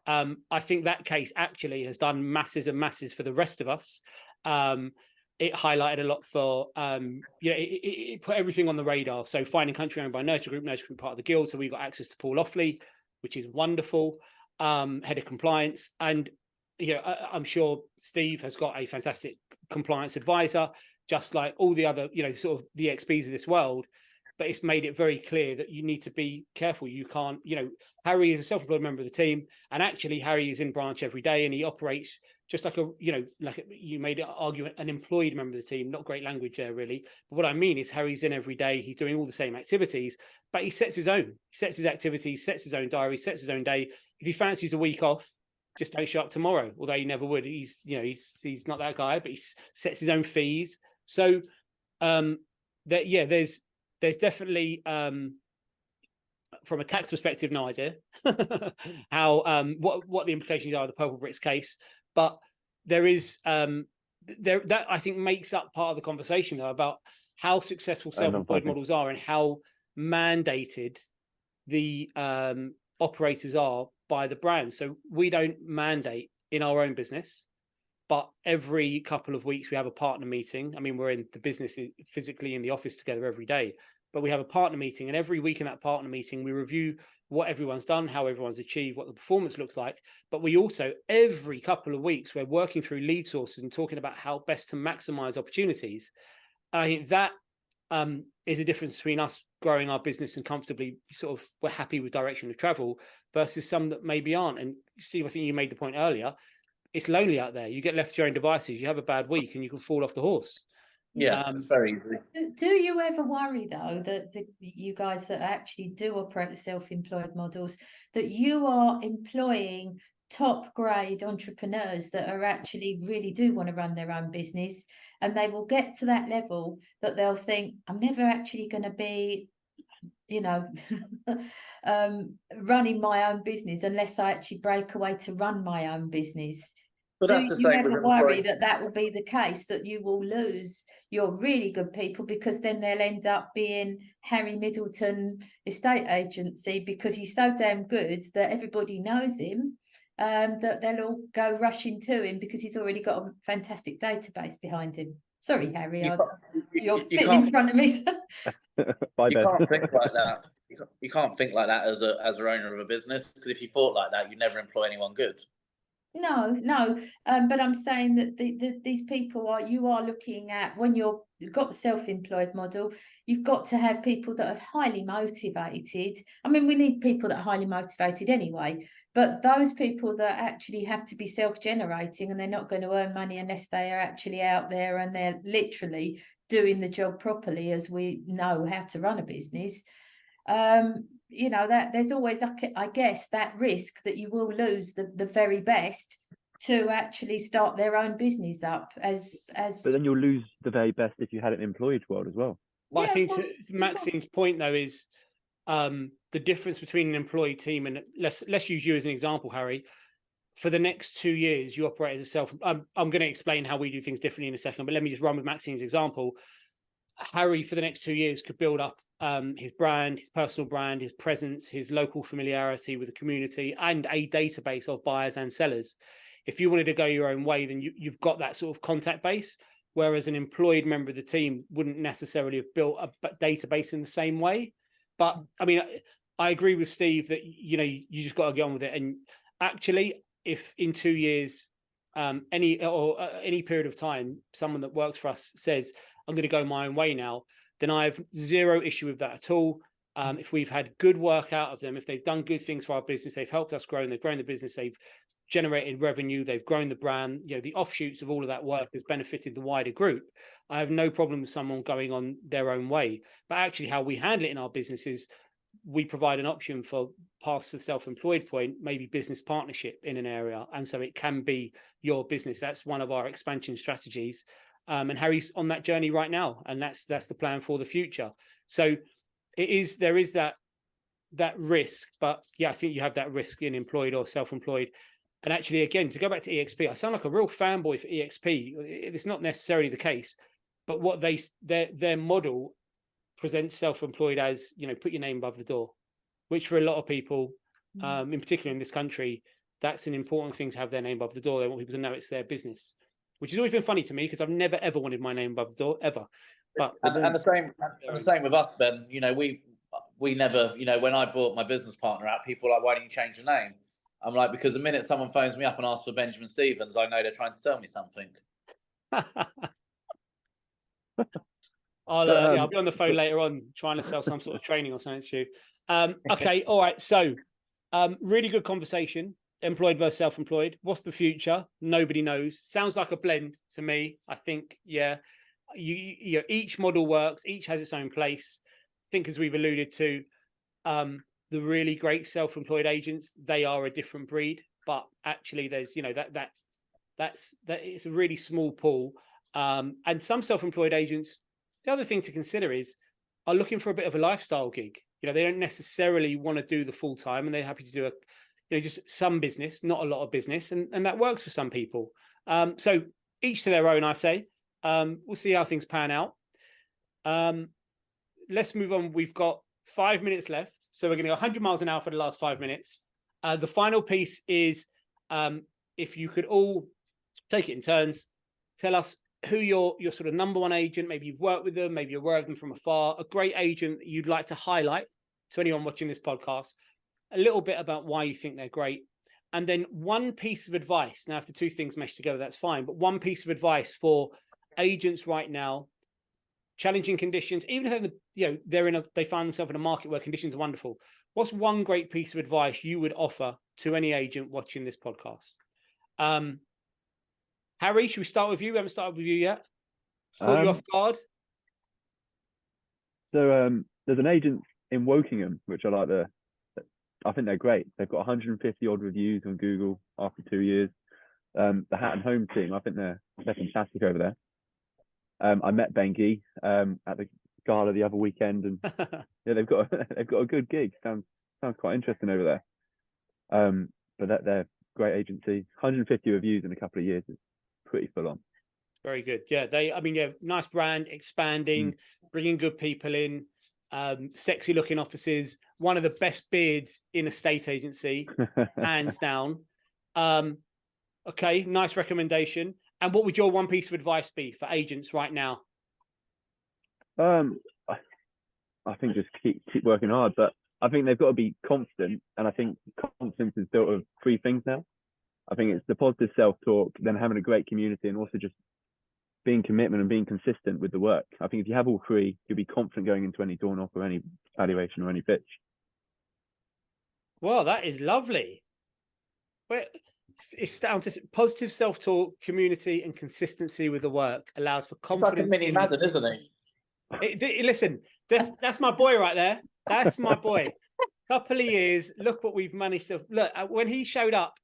I think that case actually has done masses and masses for the rest of us. It highlighted a lot for, it put everything on the radar. So finding country owned by Nurture Group part of the guild. So we got access to Paul Offley, which is wonderful, head of compliance. And, I'm sure Steve has got a fantastic compliance advisor, just like all the other, sort of the XPs of this world. But it's made it very clear that you need to be careful. You can't, Harry is a self-employed member of the team, and actually Harry is in branch every day, and he operates just like like you made it argument, an employed member of the team. Not great language there, really. But what I mean is Harry's in every day. He's doing all the same activities, but he sets his own. He sets his activities, sets his own diary, sets his own day. If he fancies a week off, just don't show up tomorrow. Although he never would. He's not that guy, but he sets his own fees. So there's definitely from a tax perspective, no idea how what the implications are of the Purple Bricks case, but there is that I think makes up part of the conversation though about how successful self-employed models are and how mandated the operators are by the brand. So we don't mandate in our own business, but every couple of weeks we have a partner meeting. I mean, we're in the business physically in the office together every day, but we have a partner meeting, and every week in that partner meeting, we review what everyone's done, how everyone's achieved, what the performance looks like. But we also, every couple of weeks, we're working through lead sources and talking about how best to maximize opportunities. I think that is a difference between us growing our business and comfortably sort of we're happy with direction of travel versus some that maybe aren't. And Steve, I think you made the point earlier, it's lonely out there. You get left to your own devices, you have a bad week and you can fall off the horse. Yeah, it's very easy. Do you ever worry though that you guys that actually do operate the self-employed models, that you are employing top grade entrepreneurs that are actually really do want to run their own business, and they will get to that level that they'll think, I'm never actually going to be running my own business unless I actually break away to run my own business? But Do that's the you same ever with worry that will be the case, that you will lose your really good people because then they'll end up being Harry Middleton estate agency because he's so damn good that everybody knows him, that they'll all go rushing to him because he's already got a fantastic database behind him? Sorry, Harry, you're sitting in front of me. You can't think like that. You can't think like that as an owner of a business, because if you thought like that, you never employ anyone good. No, but I'm saying that these people you are looking at, when you've got the self-employed model, you've got to have people that are highly motivated. I mean, we need people that are highly motivated anyway, but those people that actually have to be self-generating, and they're not going to earn money unless they are actually out there and they're literally doing the job properly, as we know how to run a business. That there's always, I guess, that risk that you will lose the very best to actually start their own business up as But then you'll lose the very best if you had an employed world as well. But I think to Maxine's point though is the difference between an employee team and let's use you as an example, Harry. For the next 2 years, you operate as a self. I'm going to explain how we do things differently in a second, but let me just run with Maxine's example. Harry, for the next 2 years, could build up his brand, his personal brand, his presence, his local familiarity with the community, and a database of buyers and sellers. If you wanted to go your own way, then you've got that sort of contact base, whereas an employed member of the team wouldn't necessarily have built a database in the same way. But I mean, I agree with Steve that, you know, you just got to get on with it. And actually, if in 2 years, any period of time, someone that works for us says, I'm going to go my own way now, then I have zero issue with that at all. If we've had good work out of them, if they've done good things for our business, they've helped us grow, and they've grown the business, they've generated revenue, they've grown the brand, you know, the offshoots of all of that work has benefited the wider group. I have no problem with someone going on their own way. But actually, how we handle it in our business is we provide an option for past the self-employed point, maybe business partnership in an area. And so it can be your business. That's one of our expansion strategies. And Harry's on that journey right now. And that's the plan for the future. So there is that risk, but yeah, I think you have that risk in employed or self-employed. And actually, again, to go back to EXP, I sound like a real fanboy for EXP. It's not necessarily the case, but what their model presents self-employed as, you know, put your name above the door, which for a lot of people, in particular in this country, that's an important thing to have their name above the door. They want people to know it's their business, which has always been funny to me because I've never ever wanted my name above the door ever. But and the same with us, Ben. You know, we never, you know, when I brought my business partner out, people were like, why don't you change your name? I'm like, because the minute someone phones me up and asks for Benjamin Stevens, I know they're trying to sell me something. I'll be on the phone later on trying to sell some sort of training or something to you. Okay, all right. So, really good conversation. Employed versus self-employed. What's the future? Nobody knows. Sounds like a blend to me. I think, yeah. You know, each model works. Each has its own place. I think, as we've alluded to, the really great self-employed agents, they are a different breed. But actually, there's, you know, that's it's a really small pool. And some self-employed agents, the other thing to consider is, are looking for a bit of a lifestyle gig. You know, they don't necessarily want to do the full time, and they're happy to do just some business, not a lot of business, and that works for some people. So each to their own, I say. We'll see how things pan out. Let's move on. We've got 5 minutes left, so we're going to go 100 miles an hour for the last 5 minutes. The final piece is, if you could all take it in turns, tell us who your sort of number one agent, maybe you've worked with them, maybe you're aware of them from afar, a great agent that you'd like to highlight to anyone watching this podcast, a little bit about why you think they're great, and then one piece of advice. Now, if the two things mesh together, that's fine, but one piece of advice for agents right now, challenging conditions, even if they find themselves in a market where conditions are wonderful. What's one great piece of advice you would offer to any agent watching this podcast? Harry, should we start with you? We haven't started with you yet. Caught you off guard. So there's an agent in Wokingham, which I think they're great. They've got 150 odd reviews on Google after 2 years. The Hat and Home team, I think they're fantastic over there. I met Bengi at the gala the other weekend, and yeah, they've got a good gig. Sounds quite interesting over there. But they're great agency. 150 reviews in a couple of years is pretty full on. Very good. Yeah, nice brand, expanding, bringing good people in, sexy looking offices, one of the best beards in a state agency, hands down. Okay, nice recommendation. And what would your one piece of advice be for agents right now? I think just keep working hard, but I think they've got to be confident, and I think confidence is built of three things now. I think it's the positive self-talk, then having a great community, and also just being commitment and being consistent with the work. I think if you have all three, you'll be confident going into any door knock or any valuation or any pitch. Well, that is lovely. It's down to positive self-talk, community, and consistency with the work allows for confidence. It's like a mini Madden, isn't he? Listen, that's my boy right there. That's my boy. Couple of years, look what we've managed to look. When he showed up,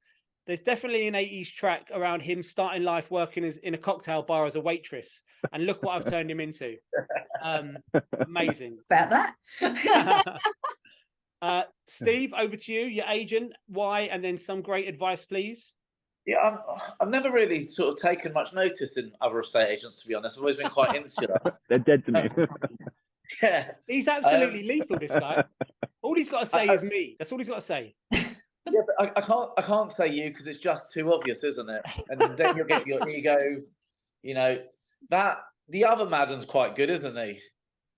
there's definitely an 80s track around him starting life working in a cocktail bar as a waitress, and look what I've turned him into. Amazing. About that. Steve, over to you, your agent. Why? And then some great advice, please. Yeah, I've never really sort of taken much notice in other estate agents, to be honest. I've always been quite insular. They're dead to me. Yeah. He's absolutely lethal, this guy. All he's got to say is me. That's all he's got to say. Yeah, but I can't say you because it's just too obvious, isn't it? And then you'll get your ego. You know that the other Madden's quite good, isn't he?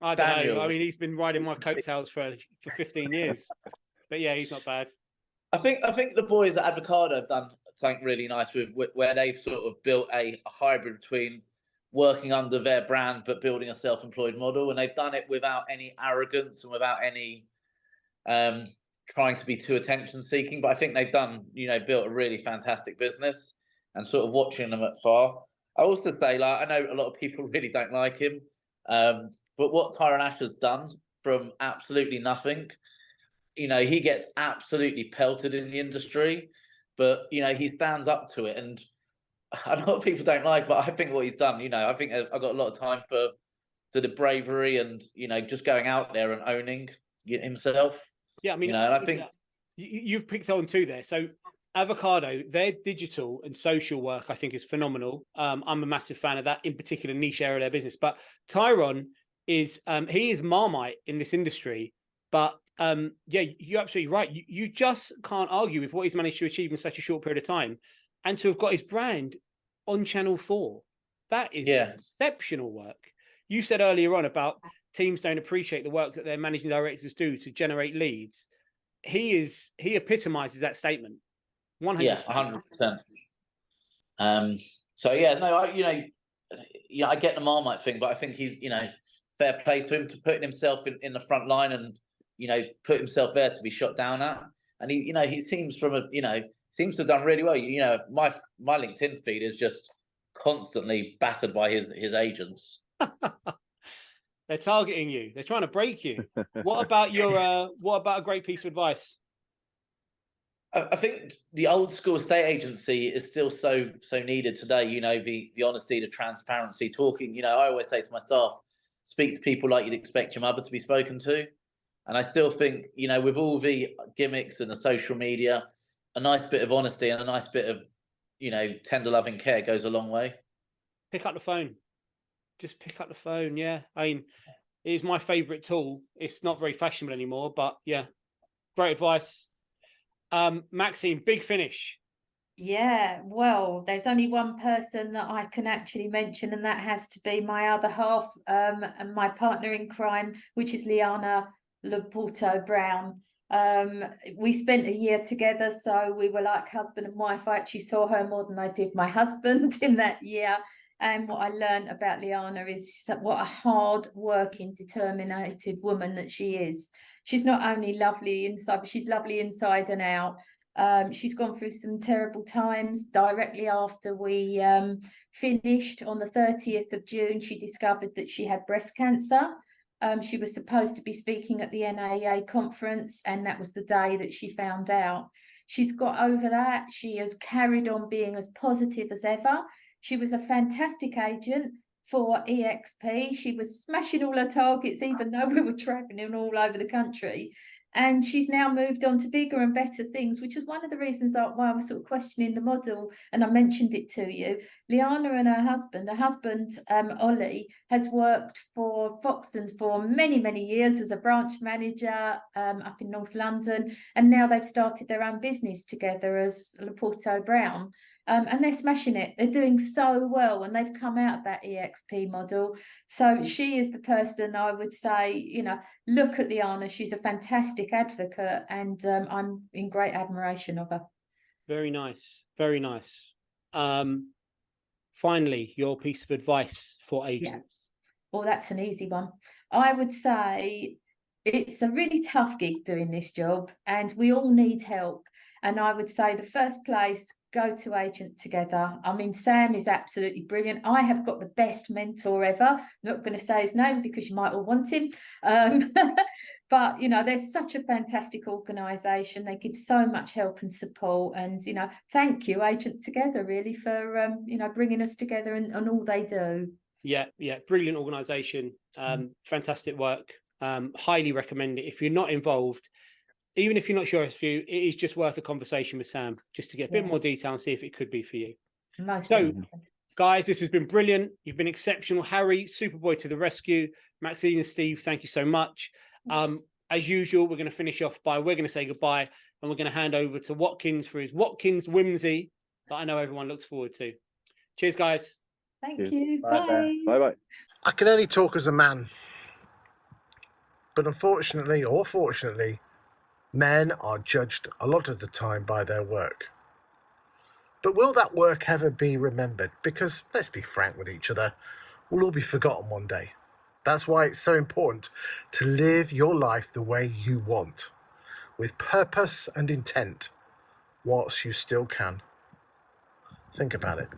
I don't Daniel. know. I mean, he's been riding my coattails for 15 years. But yeah, he's not bad. I think the boys at Avocado have done something really nice with where they've sort of built a hybrid between working under their brand but building a self-employed model, and they've done it without any arrogance and without any trying to be too attention-seeking. But I think they've done, built a really fantastic business, and sort of watching them at far. I also say, I know a lot of people really don't like him, but what Tyron Ash has done from absolutely nothing, he gets absolutely pelted in the industry, but he stands up to it, and a lot of people don't like. But I think what he's done, I think I've got a lot of time for the bravery and just going out there and owning himself. Yeah, I mean, and I think you've picked on two there. So Avocado, their digital and social work, I think, is phenomenal. I'm a massive fan of that, in particular niche area of their business. But Tyron is he is Marmite in this industry. But yeah, you're absolutely right. You just can't argue with what he's managed to achieve in such a short period of time, and to have got his brand on Channel 4. That is exceptional work. You said earlier on about teams don't appreciate the work that their managing directors do to generate leads. He epitomizes that statement. 100%. Yeah, 100%. So yeah, no, I get the Marmite thing, but I think he's, fair play to him to putting himself in the front line and, put himself there to be shot down at. And he seems seems to have done really well. My LinkedIn feed is just constantly battered by his agents. They're targeting you. They're trying to break you. What about a great piece of advice? I think the old school estate agency is still so needed today. The honesty, the transparency, talking. I always say to my staff, speak to people like you'd expect your mother to be spoken to. And I still think, with all the gimmicks and the social media, a nice bit of honesty and a nice bit of, tender loving care goes a long way. Pick up the phone. Just pick up the phone. Yeah. I mean, it is my favorite tool. It's not very fashionable anymore, but yeah, great advice. Maxine, big finish. Yeah, well, there's only one person that I can actually mention, and that has to be my other half, and my partner in crime, which is Liana Loporto Brown. We spent a year together, so we were like husband and wife. I actually saw her more than I did my husband in that year. And what I learned about Liana is what a hard-working, determined woman that she is. She's not only lovely inside, but she's lovely inside and out. She's gone through some terrible times. Directly after we finished on the 30th of June, she discovered that she had breast cancer. She was supposed to be speaking at the NAA conference, and that was the day that she found out. She's got over that. She has carried on being as positive as ever. She was a fantastic agent for EXP. She was smashing all her targets, even though we were traveling all over the country. And she's now moved on to bigger and better things, which is one of the reasons why I was sort of questioning the model. And I mentioned it to you. Liana and her husband, Ollie, has worked for Foxtons for many, many years as a branch manager up in North London. And now they've started their own business together as Loporto Brown. And they're smashing it. They're doing so well, and they've come out of that EXP model. So she is the person I would say, look at Liana. She's a fantastic advocate, and I'm in great admiration of her. Very nice. Very nice. Finally, your piece of advice for agents. Yeah. Well, that's an easy one. I would say it's a really tough gig doing this job, and we all need help. And I would say the first place, go to Agent Together. I mean, Sam is absolutely brilliant. I have got the best mentor ever. I'm not going to say his name because you might all want him. But, they're such a fantastic organisation. They give so much help and support. And, thank you, Agent Together, really, for, bringing us together and all they do. Yeah. Brilliant organisation. Fantastic work. Highly recommend it. If you're not involved, even if you're not sure it's for you, it is just worth a conversation with Sam just to get a bit Yeah. more detail and see if it could be for you. Most So, definitely. guys, this has been brilliant. You've been exceptional. Harry, Superboy to the rescue. Maxine and Steve, thank you so much. As usual, we're going to finish off by, we're going to say goodbye, and we're going to hand over to Watkins for his Watkins whimsy that I know everyone looks forward to. Cheers, guys. Thank Cheers. you. Bye, Bye. Bye bye. I can only talk as a man. But unfortunately, or fortunately, men are judged a lot of the time by their work. But will that work ever be remembered? Because, let's be frank with each other, we'll all be forgotten one day. That's why it's so important to live your life the way you want, with purpose and intent, whilst you still can. Think about it.